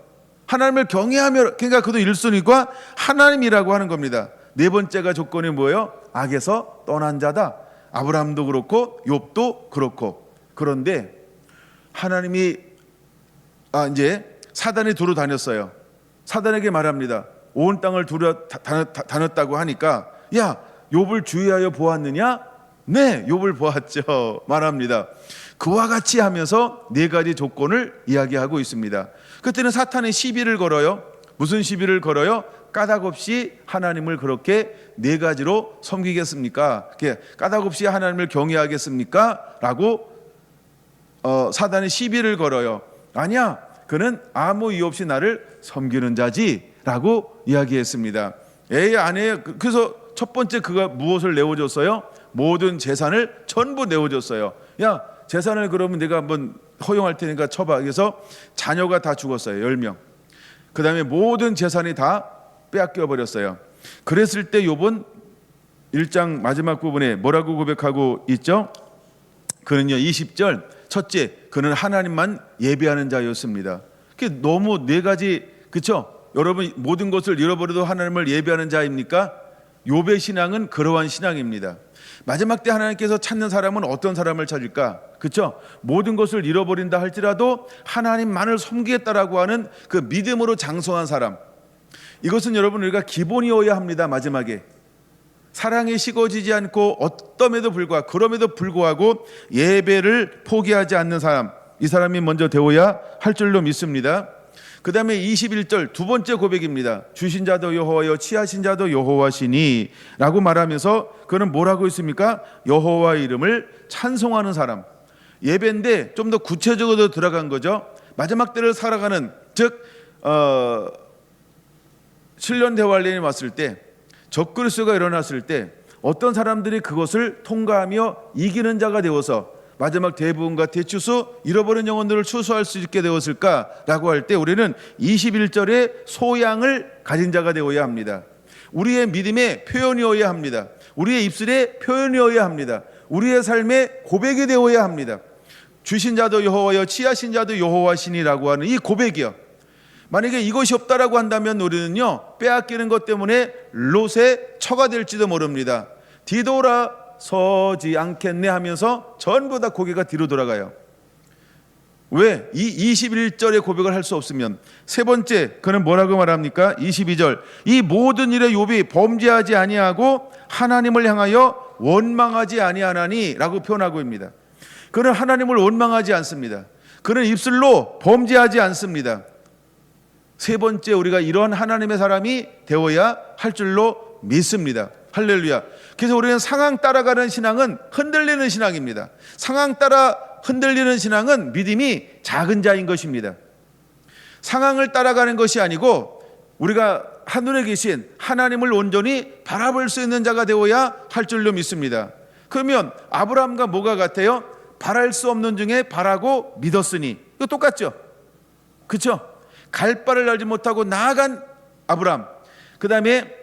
하나님을 경외하며, 그러니까 그도 1순위가 하나님이라고 하는 겁니다. 네 번째가 조건이 뭐예요? 악에서 떠난 자다. 아브라함도 그렇고 욥도 그렇고. 그런데 하나님이 이제 사단이 두루 다녔어요. 사단에게 말합니다. 온 땅을 두루 다녔다고 하니까 야, 욥을 주의하여 보았느냐? 네, 욥을 보았죠. 말합니다. 그와 같이 하면서 네 가지 조건을 이야기하고 있습니다. 그때는 사탄이 시비를 걸어요. 무슨 시비를 걸어요? 까닭 없이 하나님을 그렇게 네 가지로 섬기겠습니까? 까닭 없이 하나님을 경외하겠습니까? 라고 사단이 시비를 걸어요. 아니야, 그는 아무 이유 없이 나를 섬기는 자지 라고 이야기했습니다. 에이, 아니에요. 그래서 첫 번째 그가 무엇을 내어줬어요? 모든 재산을 전부 내어줬어요. 야, 재산을 그러면 내가 한번 허용할 테니까 쳐봐. 그래서 자녀가 다 죽었어요. 10명. 그 다음에 모든 재산이 다 빼앗겨 버렸어요. 그랬을 때 욥은 1장 마지막 부분에 뭐라고 고백하고 있죠? 그는요, 20절, 첫째, 그는 하나님만 예배하는 자였습니다. 그게 너무 네 가지, 그렇죠? 여러분, 모든 것을 잃어버려도 하나님을 예배하는 자입니까? 욥의 신앙은 그러한 신앙입니다. 마지막 때 하나님께서 찾는 사람은 어떤 사람을 찾을까? 그렇죠? 모든 것을 잃어버린다 할지라도 하나님만을 섬기겠다라고 하는 그 믿음으로 장성한 사람. 이것은 여러분 우리가 기본이어야 합니다. 마지막에 사랑이 식어지지 않고 어떠함에도 불구하고, 그럼에도 불구하고 예배를 포기하지 않는 사람, 이 사람이 먼저 되어야 할 줄로 믿습니다. 그 다음에 21절 두 번째 고백입니다. 주신 자도 여호와여 취하신 자도 여호와시니 라고 말하면서 그는 뭐라고 있습니까? 여호와 이름을 찬송하는 사람. 예배인데 좀 더 구체적으로 들어간 거죠. 마지막 때를 살아가는, 즉 7년 대환란이 왔을 때, 적그리스도가 일어났을 때 어떤 사람들이 그것을 통과하며 이기는 자가 되어서 마지막 대부분과 대추수 잃어버린 영혼들을 추수할 수 있게 되었을까라고 할 때 우리는 21절의 소양을 가진 자가 되어야 합니다. 우리의 믿음의 표현이어야 합니다. 우리의 입술의 표현이어야 합니다. 우리의 삶의 고백이 되어야 합니다. 주신 자도 여호와여 취하신 자도 여호와시니라고 하는 이 고백이요. 만약에 이것이 없다라고 한다면 우리는요, 빼앗기는 것 때문에 롯의 처가 될지도 모릅니다. 뒤돌아서지 않겠네 하면서 전부 다 고개가 뒤로 돌아가요. 왜? 이 21절의 고백을 할 수 없으면. 세 번째, 그는 뭐라고 말합니까? 22절, 이 모든 일에 욥이 범죄하지 아니하고 하나님을 향하여 원망하지 아니하나니 라고 표현하고 있습니다. 그는 하나님을 원망하지 않습니다. 그는 입술로 범죄하지 않습니다. 세 번째, 우리가 이런 하나님의 사람이 되어야 할 줄로 믿습니다. 할렐루야. 그래서 우리는 상황 따라가는 신앙은 흔들리는 신앙입니다. 상황 따라 흔들리는 신앙은 믿음이 작은 자인 것입니다. 상황을 따라가는 것이 아니고 우리가 하늘에 계신 하나님을 온전히 바라볼 수 있는 자가 되어야 할 줄로 믿습니다. 그러면 아브라함과 뭐가 같아요? 바랄 수 없는 중에 바라고 믿었으니. 이거 똑같죠? 그렇죠? 갈 바를 알지 못하고 나아간 아브라함, 그 다음에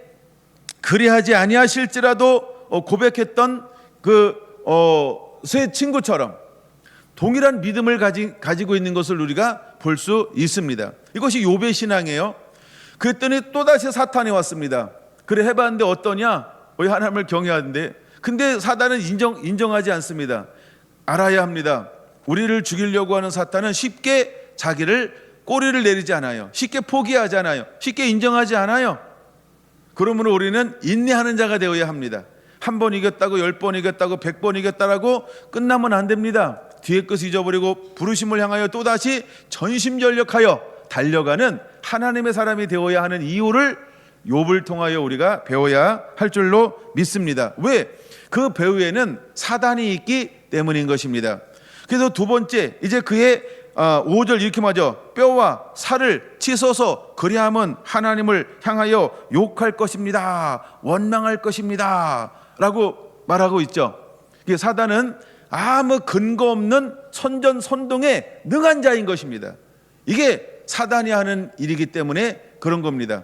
그리하지 아니하실지라도 고백했던 세 친구처럼 동일한 믿음을 가지고 있는 것을 우리가 볼 수 있습니다. 이것이 욥의 신앙이에요. 그랬더니 또다시 사탄이 왔습니다. 그래 해봤는데 어떠냐? 하나님을 경외하는데, 근데 사단은 인정하지 않습니다. 알아야 합니다. 우리를 죽이려고 하는 사탄은 쉽게 자기를 꼬리를 내리지 않아요. 쉽게 포기하지 않아요. 쉽게 인정하지 않아요. 그러므로 우리는 인내하는 자가 되어야 합니다. 한 번 이겼다고 10번 이겼다고 100번 이겼다라고 끝나면 안 됩니다. 뒤에 것을 잊어버리고 부르심을 향하여 또다시 전심전력하여 달려가는 하나님의 사람이 되어야 하는 이유를 욥을 통하여 우리가 배워야 할 줄로 믿습니다. 왜? 그 배후에는 사단이 있기 때문인 것입니다. 그래서 두 번째, 이제 그의 5절 이렇게 말하죠. 뼈와 살을 찢어서 그리하면 하나님을 향하여 욕할 것입니다. 원망할 것입니다. 라고 말하고 있죠. 사단은 아무 근거 없는 선전선동에 능한 자인 것입니다. 이게 사단이 하는 일이기 때문에 그런 겁니다.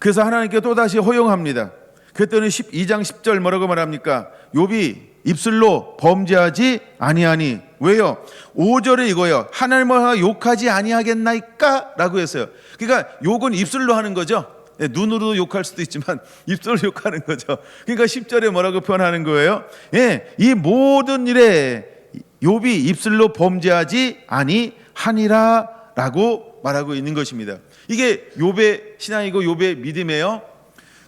그래서 하나님께 또다시 허용합니다. 그랬더니 12장 10절 뭐라고 말합니까? 욥이 입술로 범죄하지 아니하니. 왜요? 5절에 이거요. 하나님을 향하여 욕하지 아니하겠나이까? 라고 했어요. 그러니까 욕은 입술로 하는 거죠. 눈으로 욕할 수도 있지만 입술로 욕하는 거죠. 그러니까 10절에 뭐라고 표현하는 거예요? 이 모든 일에 욥이 입술로 범죄하지 아니하니라 라고 말하고 있는 것입니다. 이게 욥의 신앙이고 욥의 믿음이에요.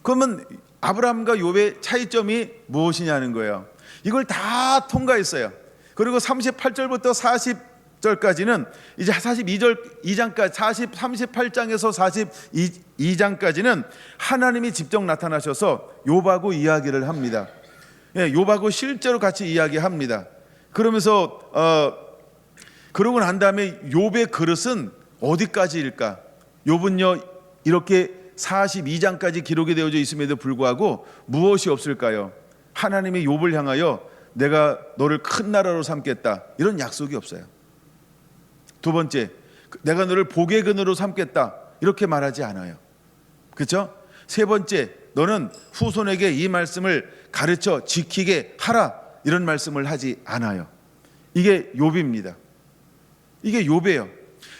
그러면 아브라함과 욥의 차이점이 무엇이냐는 거예요. 이걸 다 통과했어요. 그리고 38절부터 40절까지는 이제 42장까지 38장에서 42장까지는 하나님이 직접 나타나셔서 욥하고 이야기를 합니다. 욥하고 실제로 같이 이야기합니다. 그러면서 그러고 난 다음에 욥의 그릇은 어디까지일까? 욥은요 이렇게 42장까지 기록이 되어져 있음에도 불구하고 무엇이 없을까요? 하나님이 욥을 향하여 내가 너를 큰 나라로 삼겠다 이런 약속이 없어요. 두 번째, 내가 너를 복의 근으로 삼겠다 이렇게 말하지 않아요. 그렇죠? 세 번째, 너는 후손에게 이 말씀을 가르쳐 지키게 하라 이런 말씀을 하지 않아요. 이게 욥입니다. 이게 욥이에요.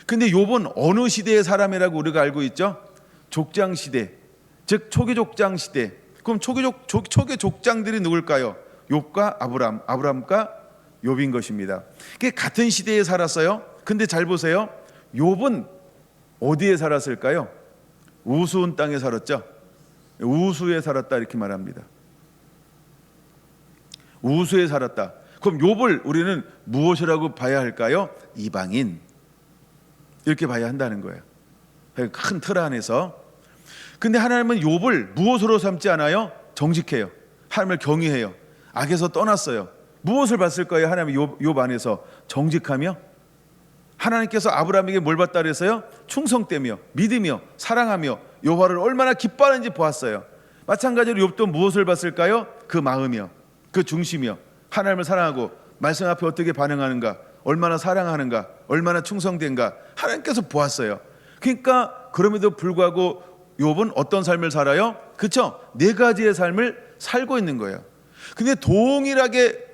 근데 욥은 어느 시대의 사람이라고 우리가 알고 있죠? 족장 시대, 즉 초기 족장 시대. 그럼 초기 족장들이 누굴까요? 욥과 아브람과 욥인 것입니다. 그게 같은 시대에 살았어요. 근데 잘 보세요. 욥은 어디에 살았을까요? 우스운 땅에 살았죠. 우수에 살았다 이렇게 말합니다. 우수에 살았다. 그럼 욥을 우리는 무엇이라고 봐야 할까요? 이방인 이렇게 봐야 한다는 거예요. 큰 틀 안에서. 근데 하나님은 욥을 무엇으로 삼지 않아요? 정직해요. 하나님을 경외해요. 악에서 떠났어요. 무엇을 봤을 거예요? 하나님은 욥 안에서 정직하며, 하나님께서 아브라함에게 뭘 봤다 그랬어요? 충성되며 믿으며 사랑하며 여호와를 얼마나 기뻐하는지 보았어요. 마찬가지로 욥도 무엇을 봤을까요? 그 마음이요, 그 중심이요, 하나님을 사랑하고 말씀 앞에 어떻게 반응하는가, 얼마나 사랑하는가, 얼마나 충성된가 하나님께서 보았어요. 그러니까 그럼에도 불구하고 욥은 어떤 삶을 살아요? 그렇죠? 네 가지의 삶을 살고 있는 거예요. 근데 동일하게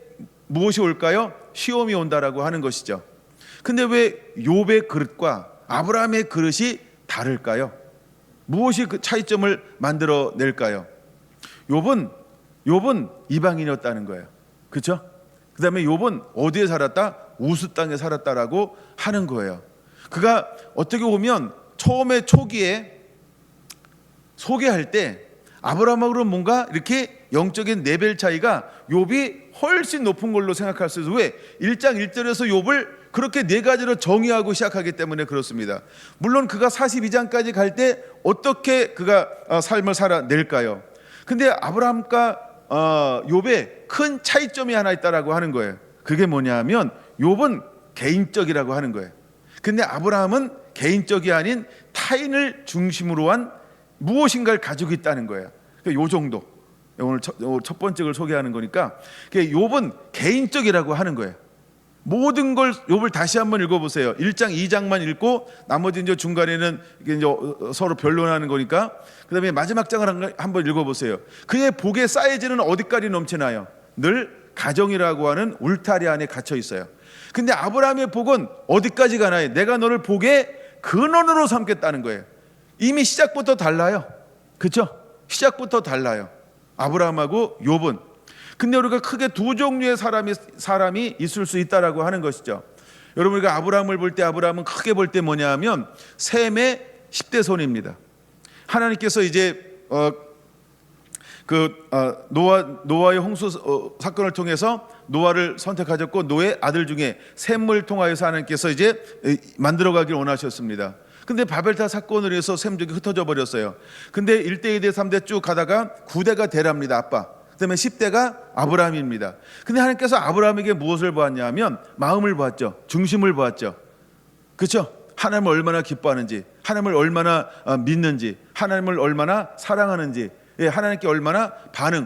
무엇이 올까요? 시험이 온다라고 하는 것이죠. 근데 왜 욥의 그릇과 아브라함의 그릇이 다를까요? 무엇이 그 차이점을 만들어낼까요? 욥은 이방인이었다는 거예요. 그렇죠? 그 다음에 욥은 어디에 살았다? 우스 땅에 살았다라고 하는 거예요. 그가 어떻게 보면 처음에 초기에 소개할 때 아브라함하고는 뭔가 이렇게 영적인 레벨 차이가 욥이 훨씬 높은 걸로 생각할 수 있어요. 왜? 1장 1절에서 욥을 그렇게 네 가지로 정의하고 시작하기 때문에 그렇습니다. 물론 그가 42장까지 갈 때 어떻게 그가 삶을 살아낼까요? 근데 아브라함과 욥의 큰 차이점이 하나 있다라고 하는 거예요. 그게 뭐냐면 욥은 개인적이라고 하는 거예요. 근데 아브라함은 개인적이 아닌 타인을 중심으로 한 무엇인가를 가지고 있다는 거예요. 요 정도. 오늘 첫 번째 걸 소개하는 거니까 욥은 개인적이라고 하는 거예요. 모든 걸 욥을 다시 한번 읽어보세요. 1장 2장만 읽고 나머지 이제 중간에는 이제 서로 변론하는 거니까 그다음에 마지막 장을 한번 읽어보세요. 그의 복의 사이즈는 어디까지 넘치나요? 늘 가정이라고 하는 울타리 안에 갇혀 있어요. 근데 아브라함의 복은 어디까지 가나요? 내가 너를 복의 근원으로 삼겠다는 거예요. 이미 시작부터 달라요. 그렇죠? 시작부터 달라요. 아브라함하고 욥은. 근데 우리가 크게 두 종류의 사람이 있을 수 있다라고 하는 것이죠. 여러분, 우리가 아브라함을 볼 때 아브라함은 크게 볼 때 뭐냐 하면 셈의 10대 손입니다. 하나님께서 이제 노아의 홍수 사건을 통해서 노아를 선택하셨고 노의 아들 중에 셈을 통하여서 하나님께서 이제 만들어가길 원하셨습니다. 근데 바벨탑 사건으로 해서 셈족이 흩어져 버렸어요. 근데 1대, 2대, 3대 쭉 가다가 9대가 데라입니다. 아빠. 그다음에 10대가 아브라함입니다. 근데 하나님께서 아브라함에게 무엇을 보았냐 하면 마음을 보았죠. 중심을 보았죠. 그렇죠? 하나님을 얼마나 기뻐하는지, 하나님을 얼마나 믿는지, 하나님을 얼마나 사랑하는지, 하나님께 얼마나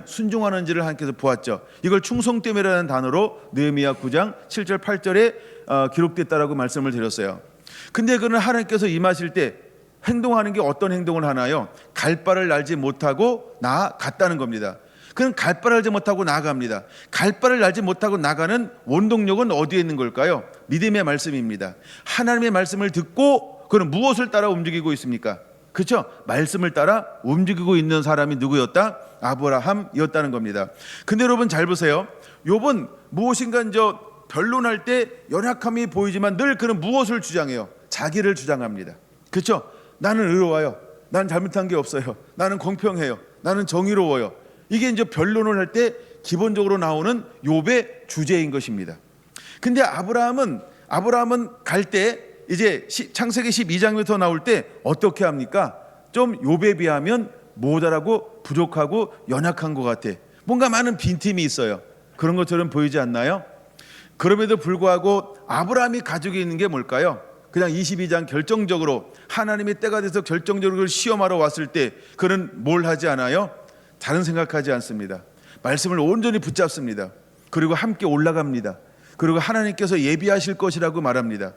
순종하는지를 하나님께서 보았죠. 이걸 충성됨이라는 단어로 느헤미야 9장 7절 8절에 기록됐다라고 말씀을 드렸어요. 근데 그는 하나님께서 임하실 때 행동하는 게 어떤 행동을 하나요? 갈 바를 알지 못하고 나아갔다는 겁니다. 그는 갈 바를 알지 못하고 나아갑니다. 갈 바를 알지 못하고 나가는 원동력은 어디에 있는 걸까요? 믿음의 말씀입니다. 하나님의 말씀을 듣고 그는 무엇을 따라 움직이고 있습니까? 그렇죠? 말씀을 따라 움직이고 있는 사람이 누구였다? 아브라함이었다는 겁니다. 근데 여러분 잘 보세요. 욥은 무엇인가 변론할 때 연약함이 보이지만 늘 그는 무엇을 주장해요? 자기를 주장합니다. 그렇죠? 나는 의로워요. 나는 잘못한 게 없어요. 나는 공평해요. 나는 정의로워요. 이게 이제 변론을 할 때 기본적으로 나오는 욥의 주제인 것입니다. 근데 아브라함은 갈 때 이제 창세기 12장부터 나올 때 어떻게 합니까? 좀 욥에 비하면 모자라고 부족하고 연약한 것 같아. 뭔가 많은 빈틈이 있어요. 그런 것처럼 보이지 않나요? 그럼에도 불구하고 아브라함이 가지고 있는 게 뭘까요? 그냥 22장 결정적으로 하나님의 때가 돼서 결정적으로 그걸 시험하러 왔을 때 그는 뭘 하지 않아요? 다른 생각하지 않습니다. 말씀을 온전히 붙잡습니다. 그리고 함께 올라갑니다. 그리고 하나님께서 예비하실 것이라고 말합니다.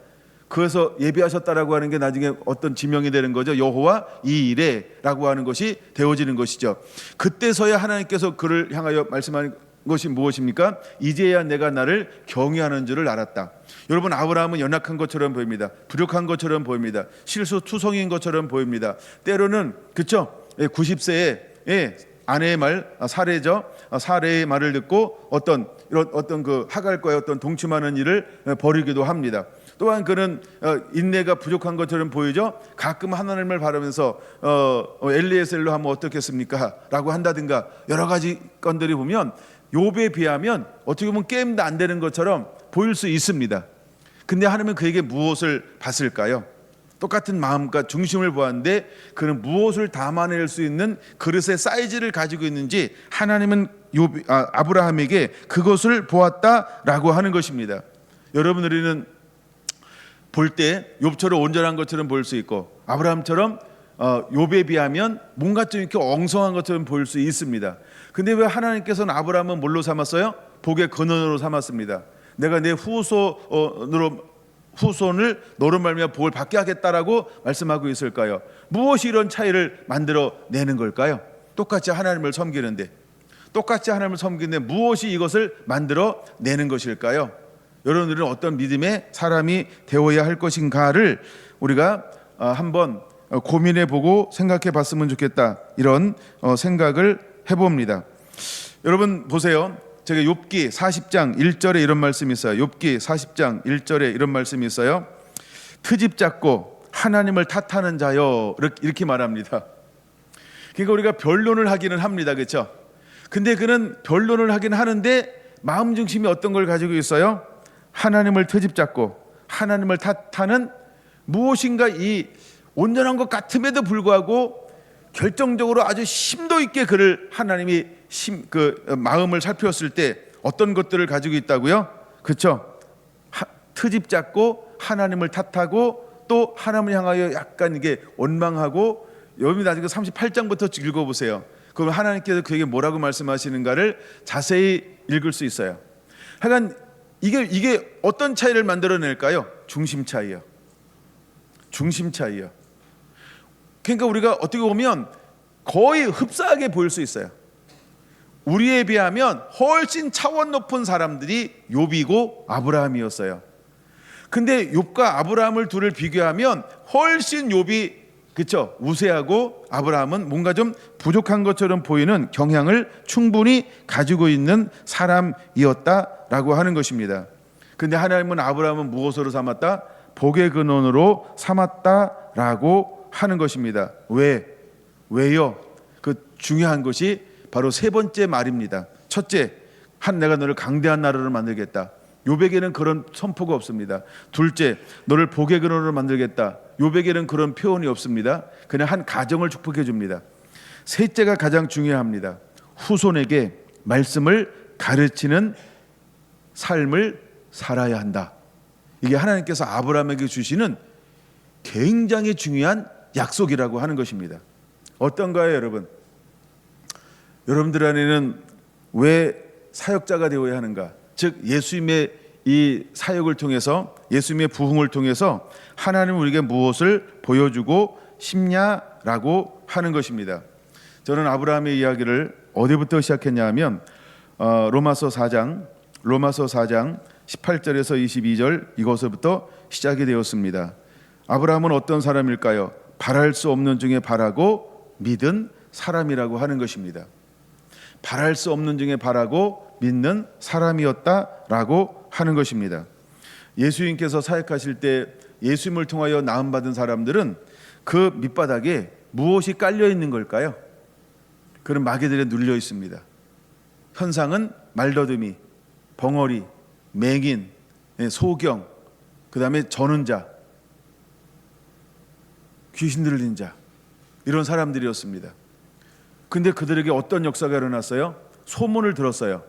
그래서 예비하셨다라고 하는 게 나중에 어떤 지명이 되는 거죠. 여호와 이 일에라고 하는 것이 되어지는 것이죠. 그때서야 하나님께서 그를 향하여 말씀하는 것이 무엇입니까? 이제야 내가 나를 경외하는 줄을 알았다. 여러분, 아브라함은 연약한 것처럼 보입니다. 부족한 것처럼 보입니다. 실수투성이인 것처럼 보입니다. 때로는 그렇죠? 90세에 아내의 말, 사례의 말을 듣고 어떤 그 하갈과의 어떤 동침하는 일을 벌이기도 합니다. 또한 그는 인내가 부족한 것처럼 보이죠. 가끔 하나님을 바라면서 엘리에셀로 하면 어떻겠습니까? 라고 한다든가 여러 가지 건들이 보면 욥에 비하면 어떻게 보면 게임도 안 되는 것처럼 보일 수 있습니다. 근데 하나님은 그에게 무엇을 봤을까요? 똑같은 마음과 중심을 보았는데 그는 무엇을 담아낼 수 있는 그릇의 사이즈를 가지고 있는지 하나님은 아브라함에게 그것을 보았다라고 하는 것입니다. 여러분, 우리는 볼 때 욥처럼 온전한 것처럼 보일 수 있고 아브라함처럼 욥에 비하면 뭔가 좀 이렇게 엉성한 것처럼 보일 수 있습니다. 근데 왜 하나님께서는 아브라함을 뭘로 삼았어요? 복의 근원으로 삼았습니다. 내가 내 후손을 너로 말미암아 복을 받게 하겠다라고 말씀하고 있을까요? 무엇이 이런 차이를 만들어 내는 걸까요? 똑같이 하나님을 섬기는데 무엇이 이것을 만들어 내는 것일까요? 여러분들은 어떤 믿음의 사람이 되어야 할 것인가를 우리가 한번 고민해 보고 생각해 봤으면 좋겠다, 이런 생각을 해봅니다. 여러분 보세요. 제가 욥기 40장 1절에 이런 말씀이 있어요. 욥기 40장 1절에 이런 말씀이 있어요. 트집 잡고 하나님을 탓하는 자여, 이렇게 말합니다. 그러니까 우리가 변론을 하기는 합니다, 그렇죠? 근데 그는 변론을 하긴 하는데 마음 중심이 어떤 걸 가지고 있어요? 하나님을 트집 잡고 하나님을 탓하는, 무엇인가 이 온전한 것 같음에도 불구하고 결정적으로 아주 심도 있게 그를 하나님이 마음을 살폈을 때 어떤 것들을 가지고 있다고요? 그렇죠? 트집 잡고 하나님을 탓하고 또 하나님을 향하여 약간 이게 원망하고, 여러분이 나중에 38장부터 읽어보세요. 그럼 하나님께서 그에게 뭐라고 말씀하시는가를 자세히 읽을 수 있어요. 하여간 이게 어떤 차이를 만들어낼까요? 중심 차이요. 그러니까 우리가 어떻게 보면 거의 흡사하게 보일 수 있어요. 우리에 비하면 훨씬 차원 높은 사람들이 욥이고 아브라함이었어요. 근데 욥과 아브라함을 둘을 비교하면 훨씬 욥이, 그렇죠, 우세하고 아브라함은 뭔가 좀 부족한 것처럼 보이는 경향을 충분히 가지고 있는 사람이었다라고 하는 것입니다. 근데 하나님은 아브라함을 무엇으로 삼았다? 복의 근원으로 삼았다라고 하는 것입니다. 왜요? 그 중요한 것이 바로 세 번째 말입니다. 첫째, 내가 너를 강대한 나라로 만들겠다. 욥에게는 그런 선포가 없습니다. 둘째, 너를 복의 근원으로 만들겠다. 욥에게는 그런 표현이 없습니다. 그냥 한 가정을 축복해 줍니다. 셋째가 가장 중요합니다. 후손에게 말씀을 가르치는 삶을 살아야 한다. 이게 하나님께서 아브라함에게 주시는 굉장히 중요한 약속이라고 하는 것입니다. 어떤가요, 여러분? 여러분들 안에는 왜 사역자가 되어야 하는가? 즉 예수님의 이 사역을 통해서, 예수님의 부흥을 통해서 하나님은 우리에게 무엇을 보여주고 싶냐라고 하는 것입니다. 저는 아브라함의 이야기를 어디부터 시작했냐 하면 로마서 4장 18절에서 22절 이것부터 시작이 되었습니다. 아브라함은 어떤 사람일까요? 바랄 수 없는 중에 바라고 믿은 사람이라고 하는 것입니다. 바랄 수 없는 중에 바라고 믿는 사람이었다라고 하는 것입니다. 예수님께서 사역하실 때 예수님을 통하여 나음받은 사람들은 그 밑바닥에 무엇이 깔려 있는 걸까요? 그런 마귀들에 눌려 있습니다. 현상은 말더듬이, 벙어리, 맹인, 소경, 그 다음에 저는 자, 귀신 들린 자, 이런 사람들이었습니다. 근데 그들에게 어떤 역사가 일어났어요? 소문을 들었어요.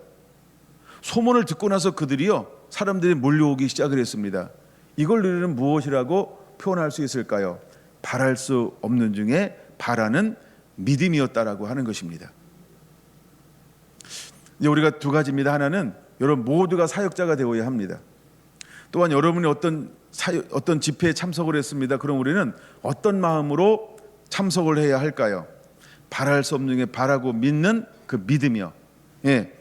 소문을 듣고 나서 그들이요, 사람들이 몰려오기 시작을 했습니다. 이걸 우리는 무엇이라고 표현할 수 있을까요? 바랄 수 없는 중에 바라는 믿음이었다라고 하는 것입니다. 이제 우리가 두 가지입니다. 하나는 여러분 모두가 사역자가 되어야 합니다. 또한 여러분이 어떤 집회에 참석을 했습니다. 그럼 우리는 어떤 마음으로 참석을 해야 할까요? 바랄 수 없는 중에 바라고 믿는 그 믿음이요. 예,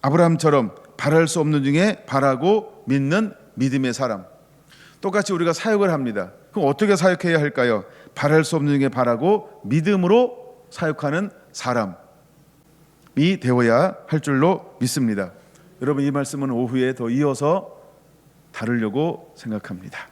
아브라함처럼 바랄 수 없는 중에 바라고 믿는 믿음의 사람. 똑같이 우리가 사역을 합니다. 그럼 어떻게 사역해야 할까요? 바랄 수 없는 중에 바라고 믿음으로 사역하는 사람이 되어야 할 줄로 믿습니다. 여러분 이 말씀은 오후에 더 이어서 다루려고 생각합니다.